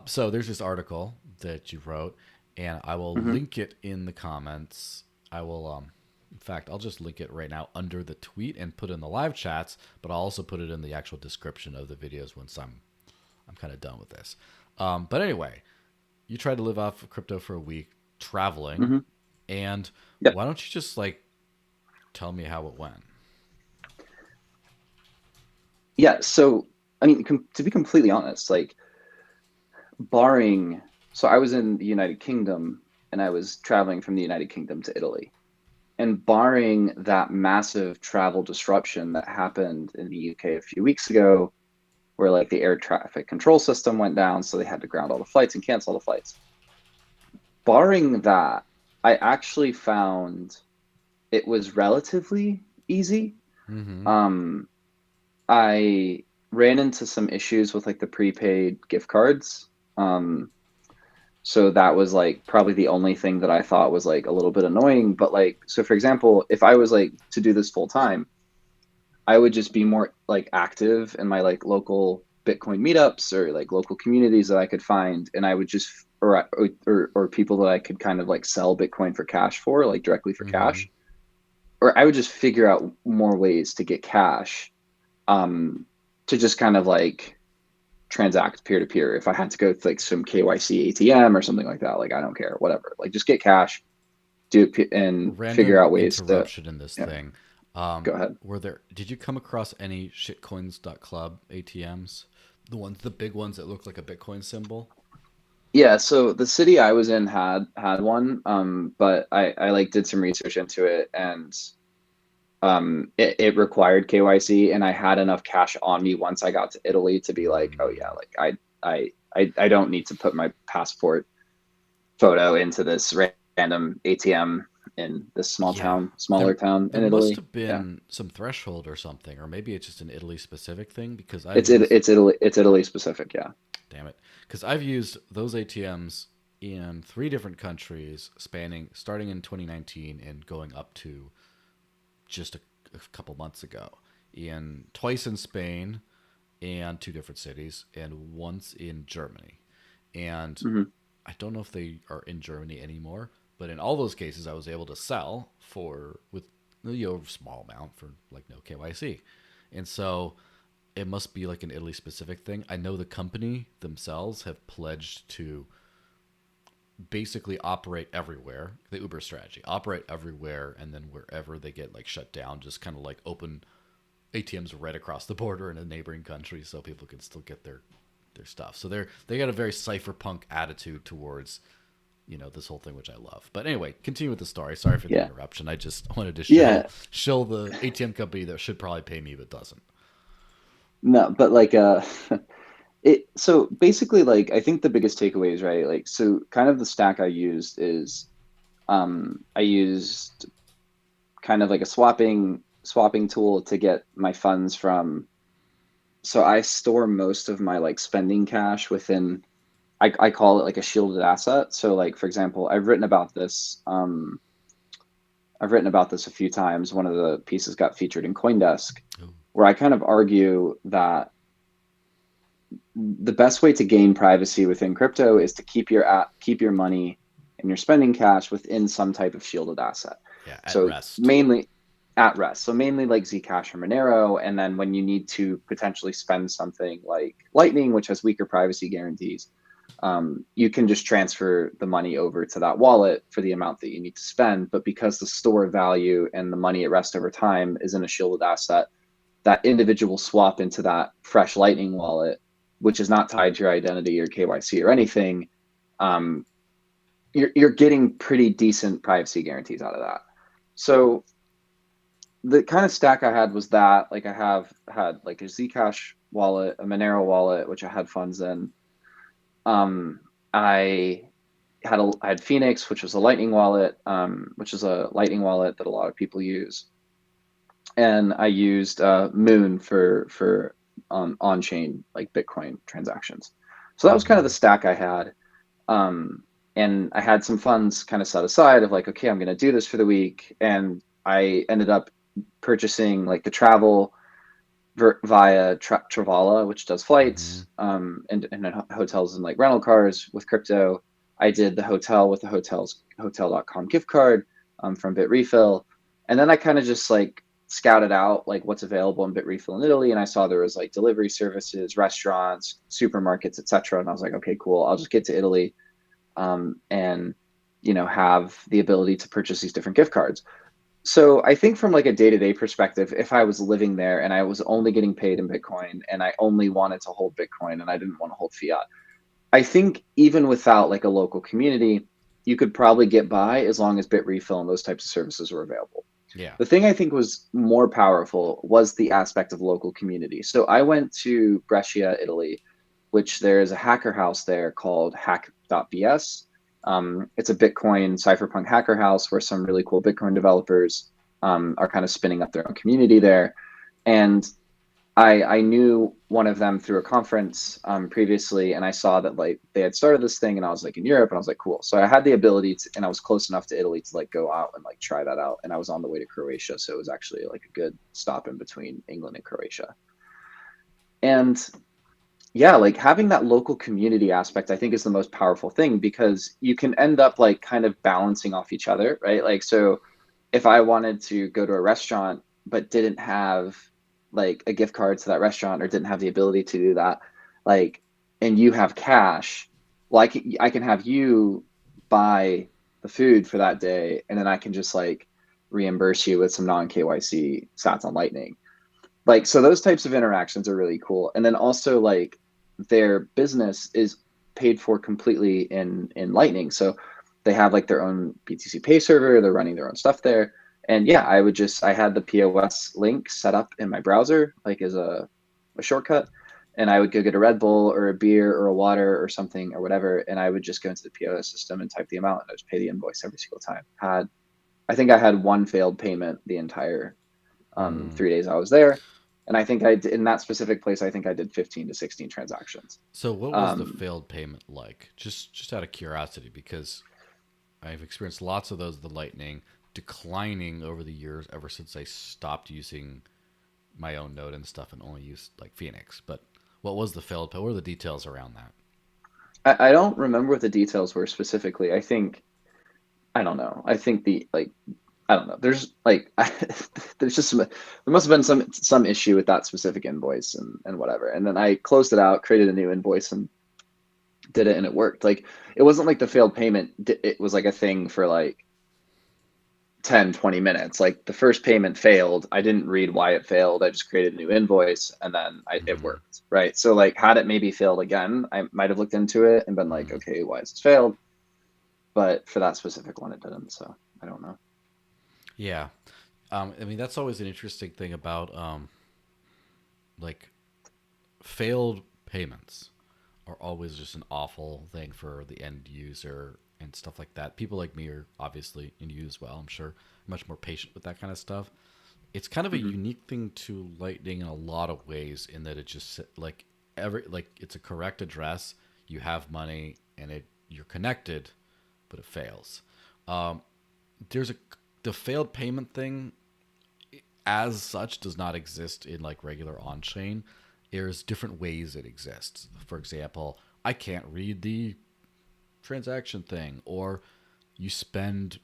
So there's this article that you wrote, and I will Hmm. link it in the comments. I will, in fact, I'll just link it right now under the tweet and put it in the live chats, but I'll also put it in the actual description of the videos once I'm kind of done with this. But anyway, you tried to live off of crypto for a week, traveling, Hmm. and Yep. why don't you just like tell me how it went? Yeah. So I mean, to be completely honest, like barring, so I was in the United Kingdom and I was traveling from the United Kingdom to Italy. And barring that massive travel disruption that happened in the UK a few weeks ago, where like the air traffic control system went down, so they had to ground all the flights and cancel all the flights. Barring that, I actually found it was relatively easy. Mm-hmm. Um, I ran into some issues with like the prepaid gift cards. Um, so that was like probably the only thing that I thought was like a little bit annoying. But like, so for example, if I was like to do this full time, I would just be more like active in my like local Bitcoin meetups or like local communities that I could find, and I would just or people that I could kind of like sell Bitcoin for cash for, like directly for Mm-hmm. cash, or I would just figure out more ways to get cash, um, to just kind of like transact peer to peer. If I had to go to like some KYC ATM or something like that, like I don't care, whatever. Like just get cash, do it and figure Random out ways to. interruption in this Yeah, thing. go ahead. Did you come across any shitcoins.club ATMs? The big ones that look like a Bitcoin symbol? Yeah, so the city I was in had one, but I like did some research into it, and it required KYC, and I had enough cash on me once I got to Italy to be like, oh yeah, Mm. like I don't need to put my passport photo into this random ATM in this Yeah. smaller town There in must Italy. have Yeah, been some threshold or something, or maybe it's just an Italy specific thing because it's Italy specific. Yeah. damn it, because I've used those ATMs in three different countries, spanning starting in 2019 and going up to just a couple months ago. In twice in Spain and two different cities, and once in Germany. And Hmm. I don't know if they are in Germany anymore, but in all those cases, I was able to sell for with a small amount for like no KYC, and so it must be like an Italy specific thing. I know the company themselves have pledged to basically operate everywhere. The Uber strategy, operate everywhere, and then wherever they get like shut down, just kind of like open ATMs right across the border in a neighboring country so people can still get their stuff. So they got a very cypherpunk attitude towards this whole thing, which I love. But anyway, continue with the story. Sorry for the Yeah. interruption. I just wanted to Yeah. shill the ATM company that should probably pay me but doesn't. No, but like it so basically like I think the biggest takeaways, right? Like so kind of the stack I used is I used kind of like a swapping tool to get my funds from. So I store most of my like spending cash within, I call it like a shielded asset. So like for example, I've written about this a few times. One of the pieces got featured in CoinDesk, Ooh. where I kind of argue that the best way to gain privacy within crypto is to keep your money and your spending cash within some type of shielded asset. Yeah, at So rest. mainly at rest. So mainly like Zcash or Monero, and then when you need to potentially spend something like Lightning, which has weaker privacy guarantees, you can just transfer the money over to that wallet for the amount that you need to spend. But because the store value and the money at rest over time is in a shielded asset, that individual swap into that fresh Lightning wallet, which is not tied to your identity or KYC or anything, um, you're getting pretty decent privacy guarantees out of that. So the kind of stack I had was that like I have had like a Zcash wallet, a Monero wallet, which I had funds in. Um, I I had Phoenix, which was a Lightning wallet, which is a Lightning wallet that a lot of people use, and I used Moon for on chain like Bitcoin transactions. So that was kind of Mm-hmm. the stack I had. Um, and I had some funds kind of set aside of like, okay, I'm going to do this for the week. And I ended up purchasing like the travel via Travala, which does Mm-hmm. flights, and hotels and like rental cars with crypto. I did the hotel with the hotel.com gift card, from Bitrefill. And then I kind of just like scouted out like what's available in Bitrefill in Italy. And I saw there was like delivery services, restaurants, supermarkets, etc. And I was like, okay, cool. I'll just get to Italy, and have the ability to purchase these different gift cards. So I think from like a day-to-day perspective, if I was living there and I was only getting paid in Bitcoin and I only wanted to hold Bitcoin and I didn't want to hold fiat, I think even without like a local community, you could probably get by as long as Bitrefill and those types of services were available. Yeah. The thing I think was more powerful was the aspect of local community. So I went to Brescia, Italy, which there's a hacker house there called hack.bs. It's a Bitcoin cypherpunk hacker house where some really cool Bitcoin developers are kind of spinning up their own community there. And I knew one of them through a conference previously, and I saw that like they had started this thing, and I was like in Europe, and I was like, cool. So I had the ability to, and I was close enough to Italy to like go out and like try that out. And I was on the way to Croatia, so it was actually like a good stop in between England and Croatia. And yeah, like having that local community aspect, I think is the most powerful thing because you can end up like kind of balancing off each other, right? Like, so if I wanted to go to a restaurant but didn't have like a gift card to that restaurant or didn't have the ability to do that, like, and you have cash, well, I can have you buy the food for that day, and then I can just like reimburse you with some non KYC sats on Lightning. Like, so those types of interactions are really cool. And then also like their business is paid for completely in Lightning. So they have like their own BTC Pay server, they're running their own stuff there. And yeah, I had the POS link set up in my browser, like as a shortcut. And I would go get a Red Bull or a beer or a water or something or whatever. And I would just go into the POS system and type the amount and I just pay the invoice every single time. I think I had one failed payment the entire 3 days I was there. And I think in that specific place, I think I did 15 to 16 transactions. So what was the failed payment like? Just out of curiosity, because I've experienced lots of those, the Lightning declining over the years ever since I stopped using my own node and stuff and only used like Phoenix. But what was the failed pay? What are the details around that? I don't remember what the details were specifically. I don't know. I think I don't know. There's like, there's just there must have been some issue with that specific invoice and whatever. And then I closed it out, created a new invoice and did it, and it worked. Like, it wasn't like the failed payment. It was like a thing for like 10, 20 minutes. Like the first payment failed. I didn't read why it failed. I just created a new invoice and then it worked. Right. So like, had it maybe failed again, I might've looked into it and been like, okay, why has this failed? But for that specific one, it didn't. So I don't know. Yeah. I mean, that's always an interesting thing about like failed payments are always just an awful thing for the end user and stuff like that. People like me are obviously, and you as well, I'm sure, much more patient with that kind of stuff. It's kind of a unique thing to Lightning in a lot of ways in that it just like it's a correct address, you have money, and you're connected, but it fails. There's the failed payment thing as such does not exist in like regular on-chain. There's different ways it exists. For example, I can't read the transaction thing, or you spend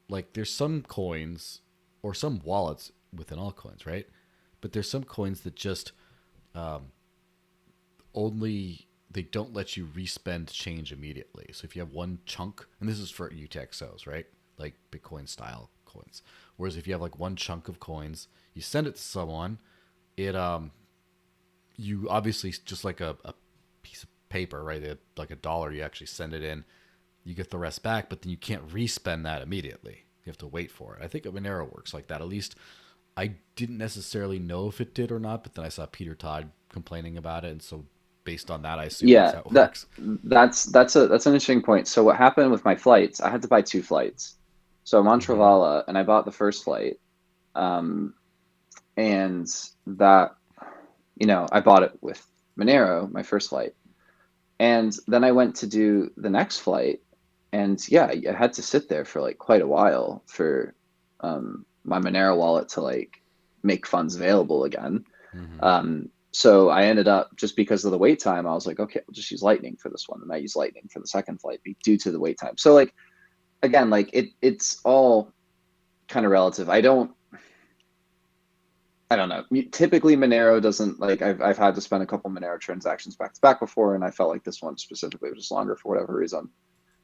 like there's some coins or some wallets within altcoins, right? But there's some coins that just only they don't let you respend change immediately. So if you have one chunk, and this is for UTXOs, right? Like Bitcoin style coins. Whereas if you have like one chunk of coins, you send it to someone, it you obviously just like a piece of paper, right? Like $1, you actually send it in, you get the rest back, but then you can't respend that immediately. You have to wait for it. I think Monero works like that. At least I didn't necessarily know if it did or not, but then I saw Peter Todd complaining about it, and so based on that, I assume that's how it works. That's an interesting point. So what happened with my flights? I had to buy 2 flights. So I'm on Travala, and I bought the first flight, and that, I bought it with Monero, my first flight, and then I went to do the next flight, and yeah, I had to sit there for like quite a while for my Monero wallet to like make funds available again. So I ended up, just because of the wait time, I was like, okay, I'll just use Lightning for this one, and I use Lightning for the second flight due to the wait time. So like, again, like it's all kind of relative. I don't know. Typically, Monero doesn't like. I've had to spend a couple Monero transactions back to back before, and I felt like this one specifically was just longer for whatever reason.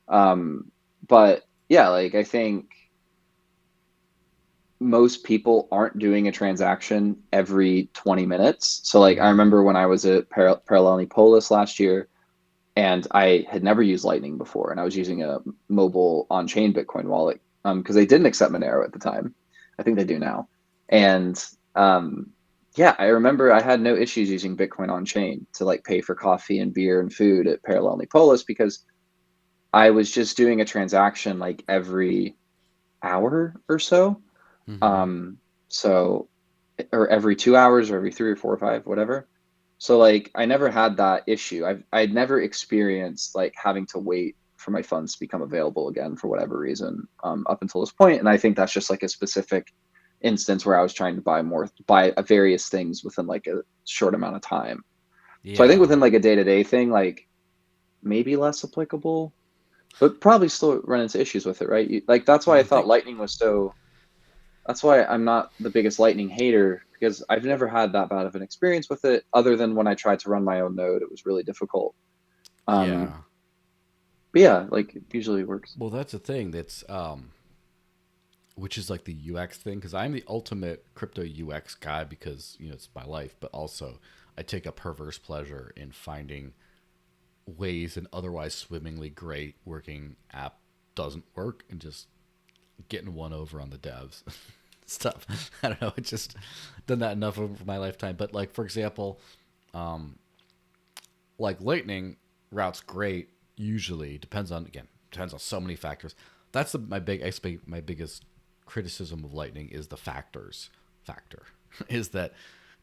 But yeah, like I think most people aren't doing a transaction every 20 minutes. So like I remember when I was at Parallel Polis last year, and I had never used Lightning before, and I was using a mobile on-chain Bitcoin wallet because they didn't accept Monero at the time. I think they do now. And yeah, I remember I had no issues using Bitcoin on-chain to like pay for coffee and beer and food at Parallel Polis because I was just doing a transaction like every hour or so. Mm-hmm. Um, so, or every 2 hours or every 3 or 4 or 5, whatever. So like I never had that issue. I'd never experienced like having to wait for my funds to become available again for whatever reason up until this point. And I think that's just like a specific instance where I was trying to buy various things within like a short amount of time. So I think Yeah. within like a day-to-day thing, like maybe less applicable, but probably still run into issues with it, right? Like that's why Well, I the thought thing, Lightning was so. That's why I'm not the biggest Lightning hater because I've never had that bad of an experience with it, other than when I tried to run my own node, it was really difficult. Um, yeah. but yeah, like it usually works. Well, that's the thing. That's which is like the UX thing, because I'm the ultimate crypto UX guy because it's my life, but also I take a perverse pleasure in finding ways an otherwise swimmingly great working app doesn't work and just getting one over on the devs stuff. I don't know. It's just done that enough over my lifetime. But like for example, like Lightning routes great. Usually depends on so many factors. That's my biggest criticism of Lightning is the factor is that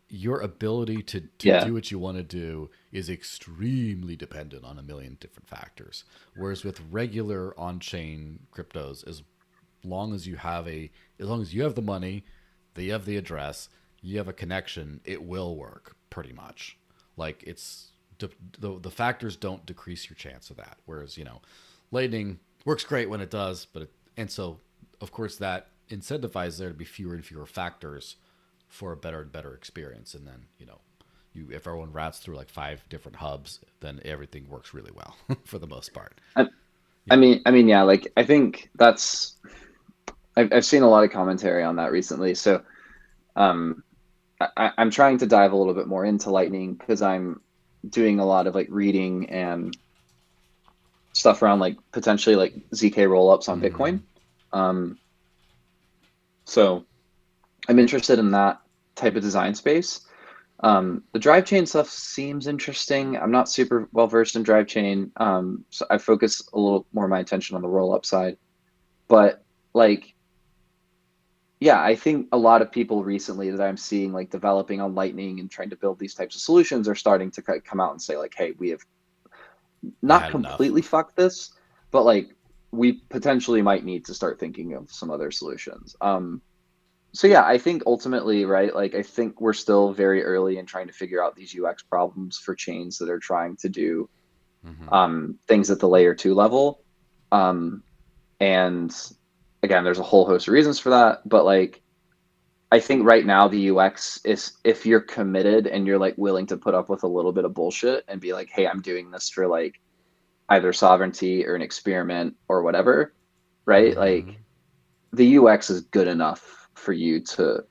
your ability to Yeah, do what you want to do is extremely dependent on a million different factors. Whereas with regular on-chain cryptos, as long as you have the money, that you have the address, you have a connection, it will work pretty much. Like the factors don't decrease your chance of that. Whereas Lightning works great when it does, and so of course that incentivizes there to be fewer and fewer factors for a better and better experience. And then if everyone routes through like 5 different hubs, then everything works really well for the most part. I, You know. yeah, like I think that's I've seen a lot of commentary on that recently. So um, I'm trying to dive a little bit more into Lightning because I'm doing a lot of like reading and stuff around like potentially like ZK rollups on Mm-hmm. Bitcoin. Um, so I'm interested in that type of design space. The drive chain stuff seems interesting. I'm not super well versed in drive chain, so I focus a little more of my attention on the roll up side. But like, yeah, I think a lot of people recently that I'm seeing like developing on Lightning and trying to build these types of solutions are starting to come out and say like, hey, we have not Had enough. completely fucked this, but like we potentially might need to start thinking of some other solutions. So yeah, I think ultimately, right, like I think we're still very early in trying to figure out these UX problems for chains that are trying to do Mm-hmm. things at the layer two level. Um, and again, there's a whole host of reasons for that, but like I think right now the UX is if you're committed and you're like willing to put up with a little bit of bullshit and be like, hey, I'm doing this for like either sovereignty or an experiment or whatever, right? Mm-hmm. Like the UX is good enough for you to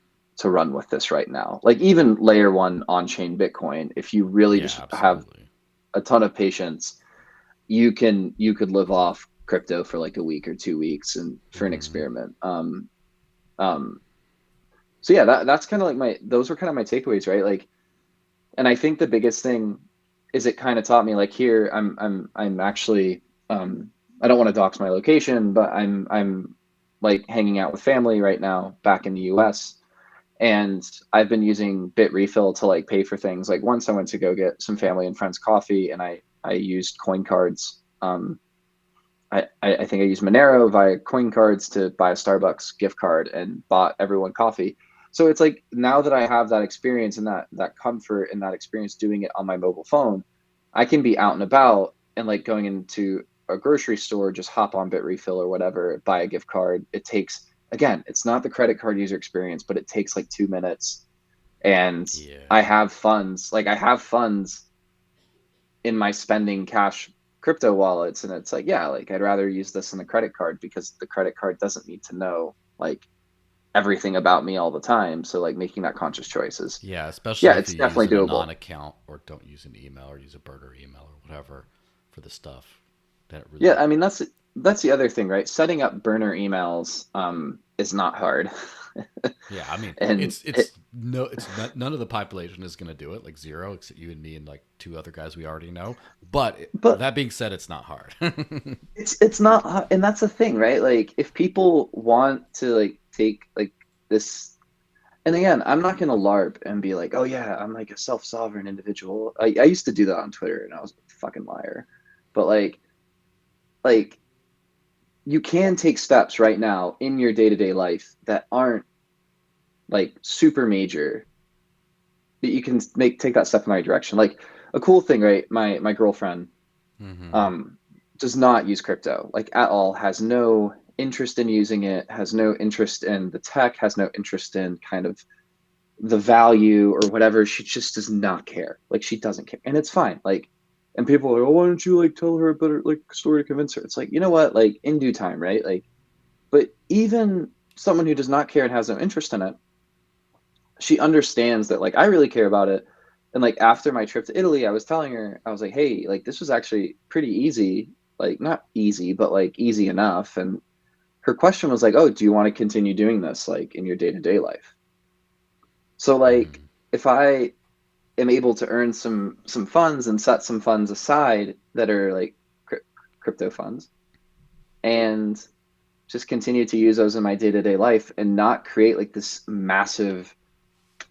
run with this right now. Like even layer one on-chain Bitcoin, if you really Yeah, just have absolutely. a ton of patience, you could live off crypto for like a week or 2 weeks and for an Mm-hmm. experiment. Um, so yeah, that's kind of like those were kind of my takeaways, right? Like, and I think the biggest thing is it kind of taught me like here I'm actually I don't want to dox my location, but I'm like hanging out with family right now back in the US. And I've been using Bitrefill to like pay for things. Like once I went to go get some family and friends coffee, and I used coin cards. I think I used Monero via coin cards to buy a Starbucks gift card and bought everyone coffee. So it's like now that I have that experience and that comfort and that experience doing it on my mobile phone, I can be out and about and like going into a grocery store, just hop on Bitrefill or whatever, buy a gift card. It takes again, it's not the credit card user experience, but it takes like 2 minutes. And I Yeah. have funds, like I have funds in my spending cash crypto wallets. And it's like, yeah, like I'd rather use this than the credit card because the credit card doesn't need to know like everything about me all the time. So like making that conscious choice is, Yeah, especially yeah, if it's you use definitely an doable. anon account or don't use an email or use a burner email or whatever for the stuff. That Yeah, really. I mean that's the other thing, right? Setting up burner emails is not hard. Yeah, I mean, And it's no, it's not, none of the population is going to do it, like zero, except you and me and like two other guys we already know. But but that being said, it's not hard. it's not, and that's the thing, right? Like if people want to like take like this, and again, I'm not gonna LARP and be like, oh yeah, I'm like a self-sovereign individual. I used to do that on Twitter and I was a fucking liar. But like you can take steps right now in your day-to-day life that aren't like super major, that you can take that step in the right direction. Like a cool thing, right? My girlfriend Hmm. um does not use crypto like at all, has no interest in using it, has no interest in the tech, has no interest in kind of the value or whatever. She just does not care. Like she doesn't care. And it's fine. Like, and people are like, oh, why don't you like tell her a better like story to convince her? It's like, you know what? Like in due time, right? Like, but even someone who does not care and has no interest in it, she understands that like I really care about it. And like after my trip to Italy, I was telling her, I was like, hey, like this was actually pretty easy. Like not easy, but like easy enough. And her question was like, oh, do you want to continue doing this like in your day-to-day life? So like Hmm. if I am able to earn some funds and set some funds aside that are like crypto funds and just continue to use those in my day-to-day life and not create like this massive,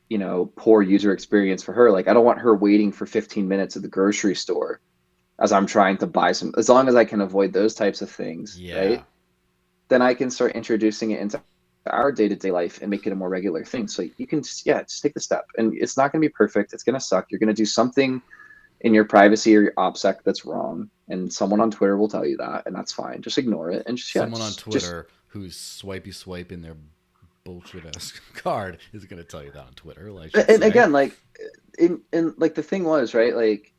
you know, poor user experience for her. Like I don't want her waiting for 15 minutes at the grocery store as I'm trying to buy some, as long as I can avoid those types of things, Yeah. right? Then I can start introducing it into our day-to-day life and make it a more regular thing. So you can yeah, just take the step. And it's not going to be perfect. It's going to suck. You're going to do something in your privacy or your OPSEC that's wrong. And someone on Twitter will tell you that, and that's fine. Just ignore it and just yeah, Someone on just Twitter who's swiping their bullshit ass card is going to tell you that on Twitter, I should and say. again, like in like the thing was, right, like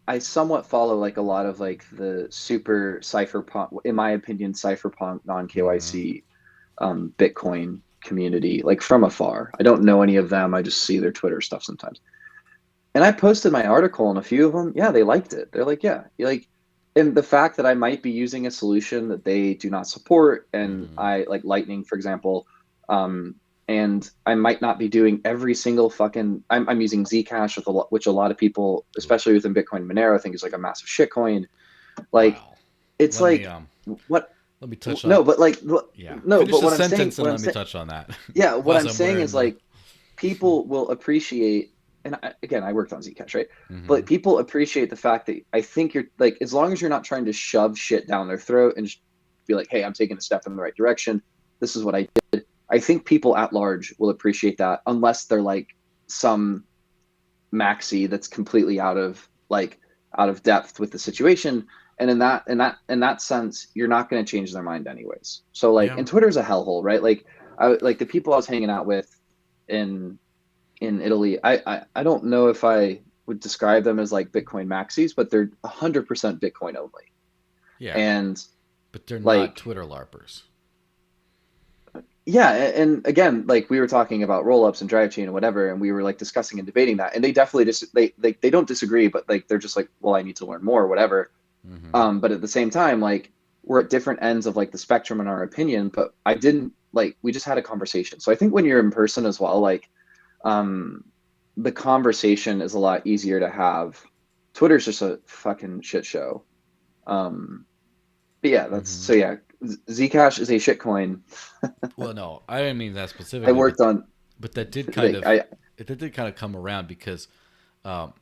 I somewhat follow like a lot of like the super cypherpunk, in my opinion, cypherpunk non Hmm. KYC Bitcoin community, like from afar. I don't know any of them. I just see their Twitter stuff sometimes. And I posted my article, and a few of them, yeah, they liked it. They're like, yeah, you like, and the fact that I might be using a solution that they do not support, and Hmm. I like Lightning, for example, um, and I might not be doing every single fucking. I'm using Zcash with a lot, which a lot of people, Ooh, especially within Bitcoin Monero, think is like a massive shitcoin. Like, wow. it's Let me like what? let me touch on. No, but like Yeah, no, finish but the sentence and what I'm let me saying, touch on that. yeah, what Whilst I'm I'm saying wearing is the. like people will appreciate, and again, I worked on Zcash, right? Hmm. But people appreciate the fact that I think you're like, as long as you're not trying to shove shit down their throat and just be like, hey, I'm taking a step in the right direction. This is what I did. I think people at large will appreciate that unless they're like some maxi that's completely out of depth with the situation. And in that sense, you're not going to change their mind anyways. So like, Yeah. and Twitter's a hellhole, right? Like like the people I was hanging out with in Italy, I don't know if I would describe them as like Bitcoin maxis, but they're 100% Bitcoin only. Yeah, And but they're not like, Twitter larpers. yeah, and again, like we were talking about rollups and drive chain and whatever, and we were like discussing and debating that, and they definitely just they don't disagree, but like they're just like, well, I need to learn more, or whatever. Hmm. But at the same time, like we're at different ends of like the spectrum in our opinion. But I didn't like we just had a conversation. So I think when you're in person as well, like um, the conversation is a lot easier to have. Twitter's just a fucking shit show. Um, but yeah, that's Hmm. so yeah. Zcash is a shitcoin. Well, no, I didn't mean that I specifically, worked on but that did kind like of I it did kind of come around because um,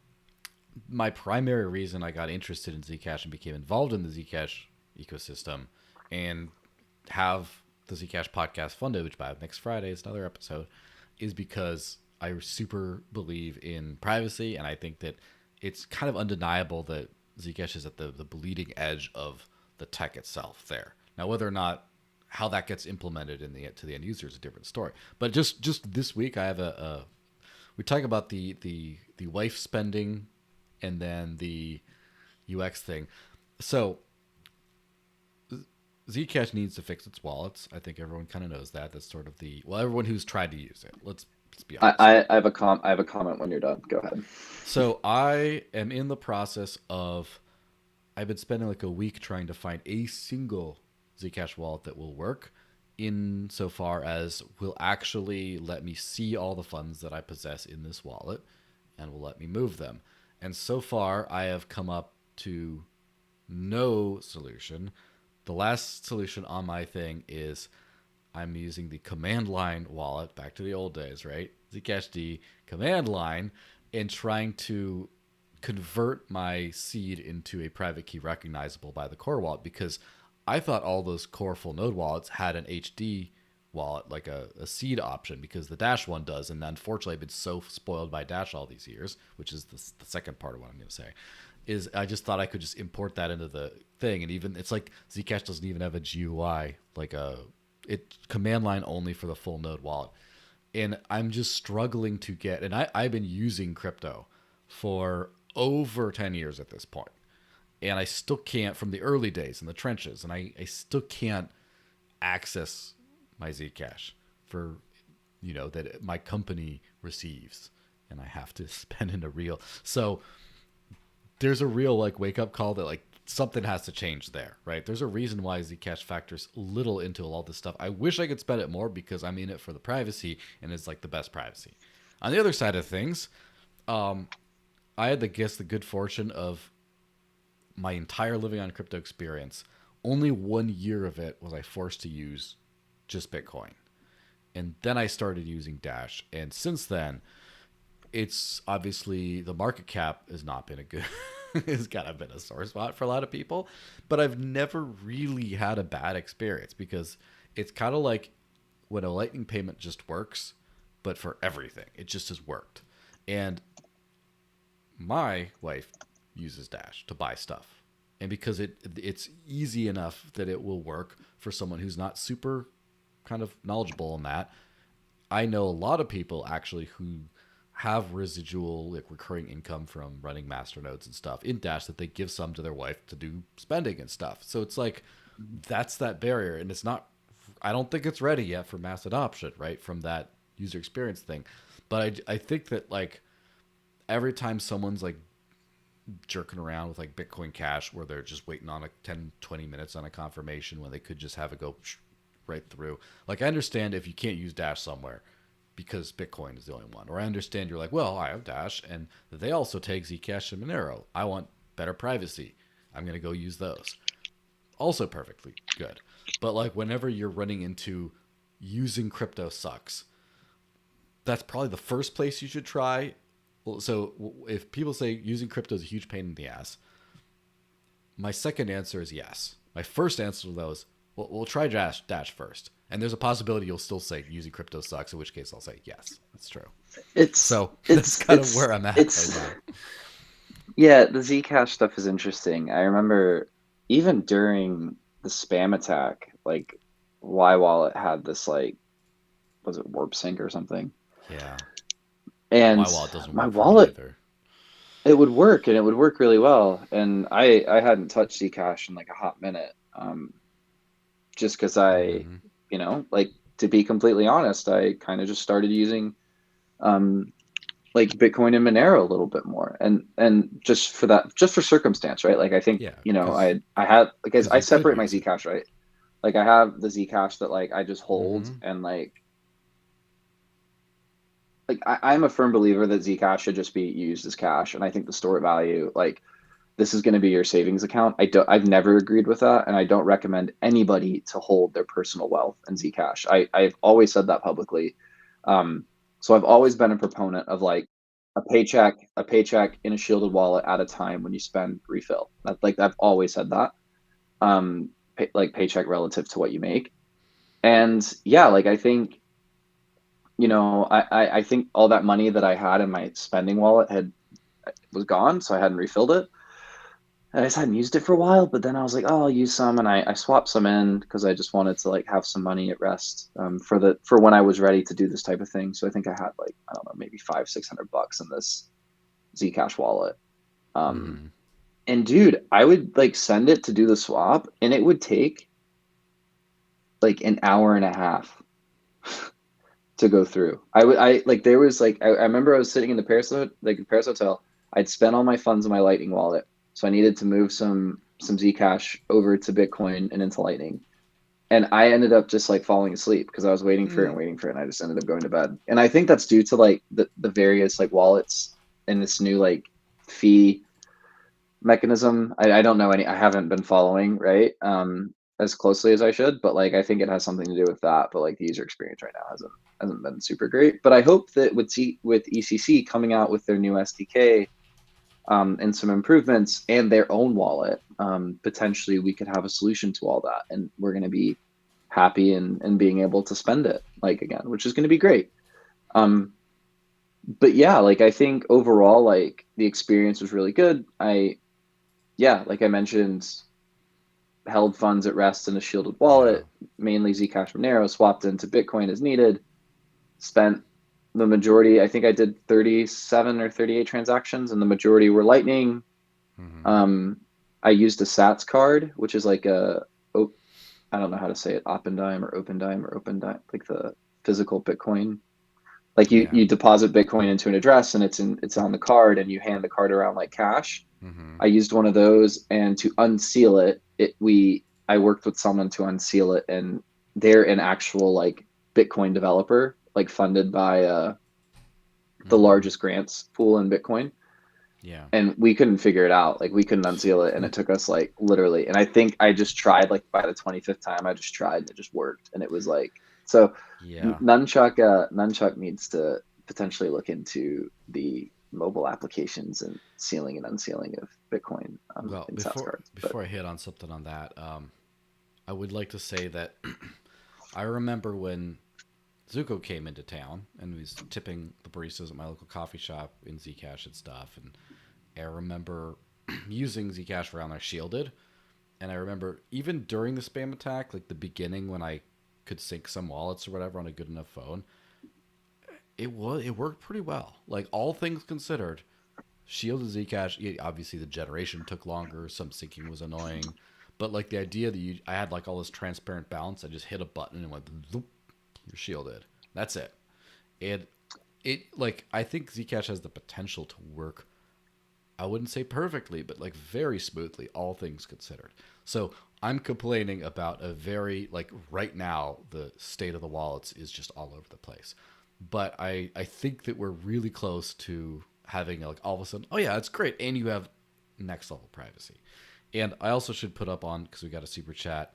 my primary reason I got interested in Zcash and became involved in the Zcash ecosystem and have the Zcash podcast funded, which by next Friday is another episode, is because I super believe in privacy, and I think that it's kind of undeniable that Zcash is at the bleeding edge of the tech itself there. Now, whether or not how that gets implemented in the to the end user is a different story. But just this week, I have a we talk about the wife spending and then the UX thing. So Zcash needs to fix its wallets. I think everyone kind of knows that. That's sort of the well, everyone who's tried to use it. Let's be honest. I have I have a comment when you're done. Go ahead. So I am in the process of I've been spending like a week trying to find a single Zcash wallet that will work, insofar as will actually let me see all the funds that I possess in this wallet and will let me move them. And so far, I have come up to no solution. The last solution on my thing is I'm using the command line wallet, back to the old days, right? Zcash D command line, and trying to convert my seed into a private key recognizable by the core wallet, because I thought all those core full node wallets had an HD wallet, like a seed option, because the Dash one does. And unfortunately, I've been so spoiled by Dash all these years, which is the second part of what I'm going to say, is I just thought I could just import that into the thing. And even it's like Zcash doesn't even have a GUI, like it command line only for the full node wallet. And I'm just struggling to get, and I've been using crypto for over 10 years at this point, and I still can't, from the early days in the trenches, and I still can't access my Zcash for, that my company receives, and I have to spend in a real. So there's a real like wake up call that like something has to change there, right? There's a reason why Zcash factors little into all this stuff. I wish I could spend it more because I'm in it for the privacy, and it's like the best privacy. On the other side of things, I had the good fortune of my entire living on crypto experience. Only 1 year of it was I forced to use just Bitcoin. And then I started using Dash. And since then, it's obviously the market cap has not been a good, it's kind of been a sore spot for a lot of people. But I've never really had a bad experience because it's kind of like when a lightning payment just works, but for everything. It just has worked. And my wife uses Dash to buy stuff, and because it's easy enough that it will work for someone who's not super kind of knowledgeable in that. I know a lot of people actually who have residual like recurring income from running masternodes and stuff in Dash that they give some to their wife to do spending and stuff. So it's like that's that barrier, and it's not. I don't think it's ready yet for mass adoption, right, from that user experience thing. But I think that like every time someone's like jerking around with like Bitcoin Cash where they're just waiting on a 10, 20 minutes on a confirmation when they could just have it go right through. Like I understand if you can't use Dash somewhere because Bitcoin is the only one. Or I understand you're like, well, I have Dash and they also take Zcash and Monero. I want better privacy. I'm going to go use those. Also perfectly good. But like whenever you're running into using crypto sucks, that's probably the first place you should try. So if people say using crypto is a huge pain in the ass, my second answer is yes. My first answer to those, well, we'll try Dash first. And there's a possibility you'll still say using crypto sucks, in which case I'll say yes, that's true. That's kind of where I'm at right now. Yeah, the Zcash stuff is interesting. I remember even during the spam attack, like Y Wallet had this like, was it Warp Sync or something? Yeah. And my wallet doesn't my work wallet, for me either. it would work and it would work really well. And I hadn't touched Zcash in like a hot minute. Just because like to be completely honest, I kind of just started using like Bitcoin and Monero a little bit more, and just for circumstance, right? Like I think Yeah, I had because I you could separate my use it. Zcash, right? Like I have the Zcash that like I just hold and like I'm a firm believer that Zcash should just be used as cash, and I think the store value, like this is going to be your savings account. I've never agreed with that, and I don't recommend anybody to hold their personal wealth in Zcash. I've always said that publicly. So I've always been a proponent of like a paycheck in a shielded wallet at a time when you spend refill. That's like I've always said that. Like paycheck relative to what you make, and yeah, like I think I think all that money that I had in my spending wallet was gone, so I hadn't refilled it. And I just hadn't used it for a while, but then I was like, oh, I'll use some, and I swapped some in because I just wanted to like have some money at rest for when I was ready to do this type of thing. So I think I had like I don't know, maybe $500-600 in this Zcash wallet. And dude, I would like send it to do the swap, and it would take like an hour and a half to go through. I like there was like I remember I was sitting in the Paris hotel. I'd spent all my funds in my Lightning wallet. So I needed to move some Zcash over to Bitcoin and into Lightning. and I ended up just like falling asleep because I was waiting for it and Mm. waiting for it, and I just ended up going to bed. And I think that's due to like the various like wallets and this new like fee mechanism. I don't know any. I haven't been following right as closely as I should, but like I think it has something to do with that. But like the user experience right now hasn't been super great. But I hope that with ECC coming out with their new SDK and some improvements and their own wallet, potentially we could have a solution to all that, and we're going to be happy and being able to spend it like again, which is going to be great. Um, but yeah, like I think overall, like the experience was really good. Yeah, like I mentioned, held funds at rest in a shielded Yeah. wallet, mainly Zcash Monero, swapped into Bitcoin as needed, spent the majority, I think I did 37 or 38 transactions, and the majority were Lightning. Hmm. Um, I used a Sats card, which is like I don't know how to say it, Opendime or Opendime or Opendime, like the physical Bitcoin. Like Yeah. you deposit Bitcoin into an address and it's on the card and you hand the card around like cash. Hmm. I used one of those, and to unseal it, I worked with someone to unseal it, and they're an actual like Bitcoin developer, like funded by the Hmm. largest grants pool in Bitcoin. Yeah. And we couldn't figure it out. Like we couldn't unseal it, and it took us like literally. And I think I just tried like by the 25th time, I just tried and it just worked. And it was like so. Yeah. Nunchuck needs to potentially look into the mobile applications and sealing and unsealing of Bitcoin Well, in Sats before cards. But before I hit on something on that, I would like to say that I remember when Zuko came into town and was tipping the baristas at my local coffee shop in Zcash and stuff. And I remember using Zcash around there shielded. And I remember even during the spam attack, like the beginning when I could sync some wallets or whatever on a good enough phone, it worked pretty well. Like all things considered, shielded Zcash. Obviously, the generation took longer. Some syncing was annoying, but like the idea that I had like all this transparent balance, I just hit a button and went, zoop, you're shielded. That's it. And it like I think Zcash has the potential to work. I wouldn't say perfectly, but like very smoothly, all things considered. So I'm complaining about a very like right now the state of the wallets is just all over the place. But I think that we're really close to having like all of a sudden, oh yeah, it's great, and you have next level privacy. And I also should put up on because we got a super chat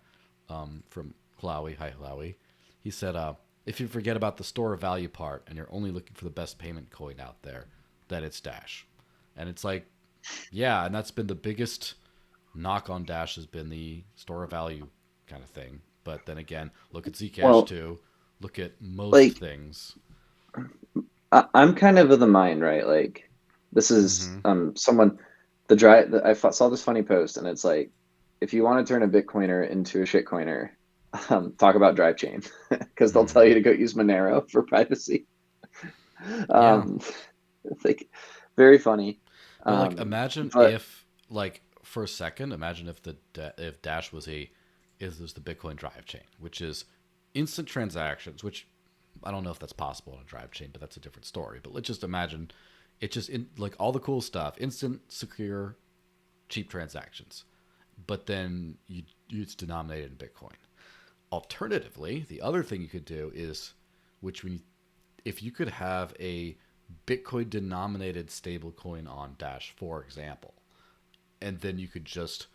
from Hilawe. Hi Hilawe. He said, if you forget about the store of value part and you're only looking for the best payment coin out there, then it's Dash. And it's like, yeah, and that's been the biggest knock on Dash has been the store of value kind of thing. But then again, look at Zcash well, too. Look at most like things. I'm kind of the mind, right? Like this is Mm-hmm. someone the dry. I saw this funny post, and it's like if you want to turn a Bitcoiner into a shitcoiner, talk about THORChain because they'll tell Mm-hmm. you to go use Monero for privacy. Yeah, Um, it's like very funny. but like imagine But if like for a second, imagine if if Dash was the Bitcoin drive chain, which is instant transactions, which I don't know if that's possible on a drive chain, but that's a different story. But let's just imagine it just in like all the cool stuff, instant, secure, cheap transactions. But then it's denominated in Bitcoin. Alternatively, the other thing you could do is, which we, if you could have a Bitcoin denominated stablecoin on Dash, for example, and then you could just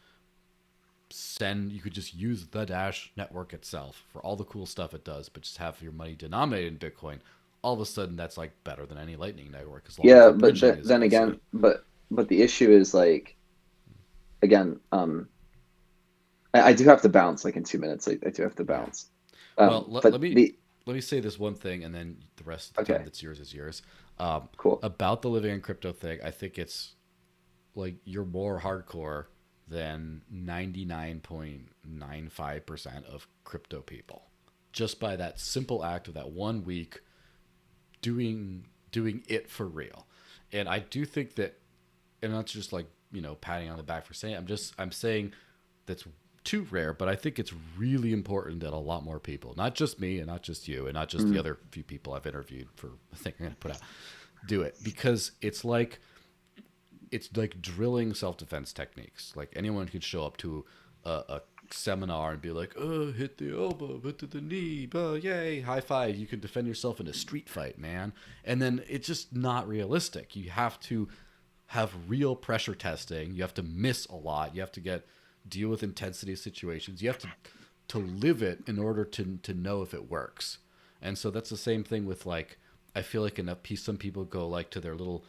use the Dash network itself for all the cool stuff it does, but just have your money denominated in Bitcoin. All of a sudden, that's like better than any Lightning network as long as yeah, the but bridging is then easy. again, but the issue is like again, I do have to bounce like in 2 minutes. I do have to Yeah. bounce. Well, But the let me say this one thing, and then the rest of the time okay, that's yours is yours. Um, cool. about the living in crypto thing, I think it's like you're more hardcore than 99.95% of crypto people, just by that simple act of that 1 week doing it for real. And I do think that, and that's just like patting on the back for saying it. I'm saying that's too rare, but I think it's really important that a lot more people, not just me and not just you and not just the Mhm. other few people I've interviewed for the thing I'm going to put out, do it, because it's like drilling self defense techniques. Like anyone could show up to a seminar and be like, oh, hit the elbow, hit to the knee, oh, yay, high five. You can defend yourself in a street fight, man. And then it's just not realistic. You have to have real pressure testing. You have to miss a lot. You have to deal with intensity situations. You have to live it in order to know if it works. And so that's the same thing with like, I feel like some people go like to their little,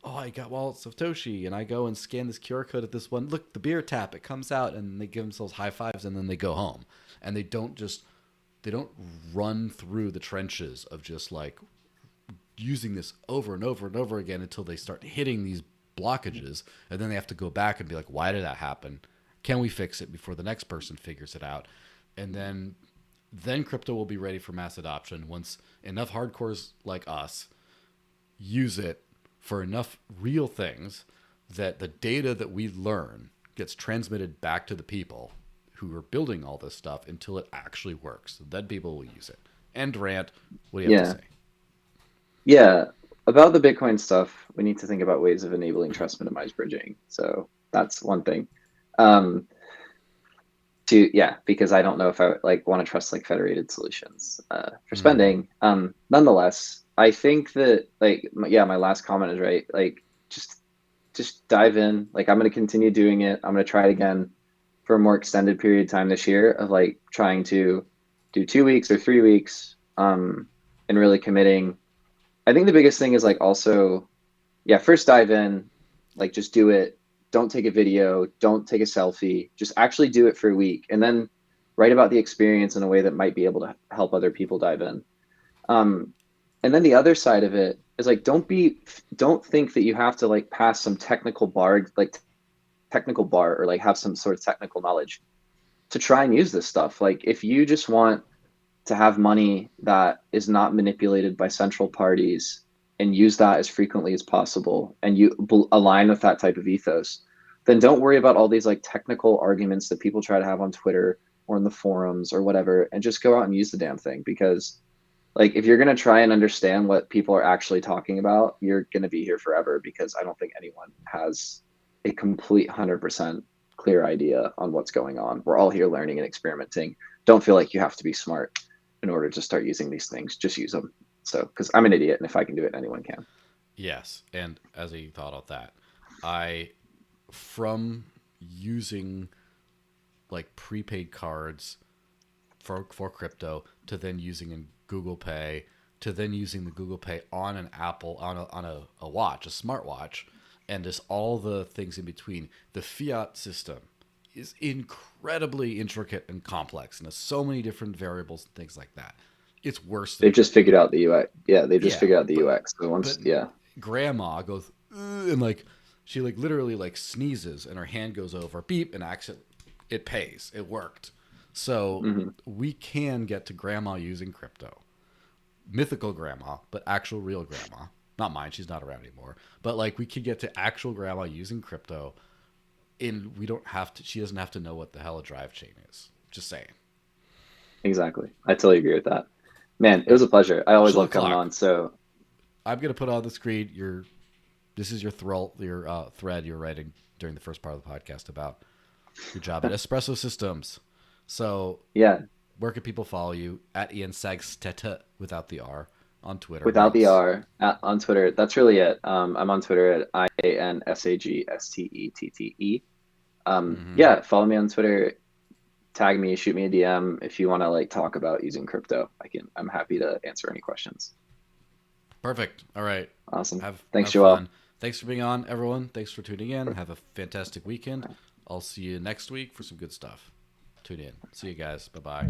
oh, I got wallets of Toshi, and I go and scan this QR code at this one. Look, the beer tap, it comes out, and they give themselves high fives, and then they go home. And they don't run through the trenches of just like using this over and over and over again until they start hitting these blockages, and then they have to go back and be like, why did that happen? Can we fix it before the next person figures it out? And then crypto will be ready for mass adoption once enough hardcores like us use it for enough real things that the data that we learn gets transmitted back to the people who are building all this stuff until it actually works. Then people will use it. End rant. What do you have to say? Yeah. About the Bitcoin stuff, we need to think about ways of enabling trust minimized bridging. So that's one thing. Because I don't know if I want to trust like federated solutions for spending. Nonetheless, I think that my last comment is right. Like just dive in. Like I'm going to continue doing it. I'm going to try it again for a more extended period of time this year of like trying to do 2 weeks or 3 weeks and really committing. I think the biggest thing is like also, first dive in, like just do it. Don't take a video, don't take a selfie, just actually do it for a week and then write about the experience in a way that might be able to help other people dive in. And then the other side of it is like, don't think that you have to like pass some technical bar or like have some sort of technical knowledge to try and use this stuff. Like if you just want to have money that is not manipulated by central parties and use that as frequently as possible, and you align with that type of ethos, then don't worry about all these like technical arguments that people try to have on Twitter or in the forums or whatever, and just go out and use the damn thing. Because like if you're going to try and understand what people are actually talking about, you're going to be here forever, because I don't think anyone has a complete 100% clear idea on what's going on. We're all here learning and experimenting. Don't feel like you have to be smart in order to start using these things. Just use them. So, because I'm an idiot, and if I can do it, anyone can. Yes, and as a thought of that, from using like prepaid cards for crypto to then using in Google Pay to then using the Google Pay on an Apple on a watch, a smartwatch, and just all the things in between, the fiat system is incredibly intricate and complex, and there's so many different variables and things like that. It's worse. They've just figured out the UX. Yeah, they've just figured out the UX. So grandma goes and like she like literally like sneezes and her hand goes over, beep, and it pays. It worked. So we can get to grandma using crypto, mythical grandma, but actual real grandma. Not mine. She's not around anymore. But like we could get to actual grandma using crypto, and we don't have to. She doesn't have to know what the hell a drive chain is. Just saying. Exactly. I totally agree with that. Man, it was a pleasure. I always love coming on. So I'm gonna put on the screen this is your thread you're writing during the first part of the podcast about your job at Espresso Systems. So where can people follow you? At Ian Sagstetter without the R on Twitter. Without the R on Twitter. That's really it. I'm on Twitter at IANSAGSTETTE. Follow me on Twitter. Tag me, shoot me a DM if you want to like talk about using crypto. I'm happy to answer any questions. Perfect. All right. Awesome. Thanks, Joel. Thanks for being on, everyone. Thanks for tuning in. Have a fantastic weekend. I'll see you next week for some good stuff. Tune in. See you guys. Bye-bye.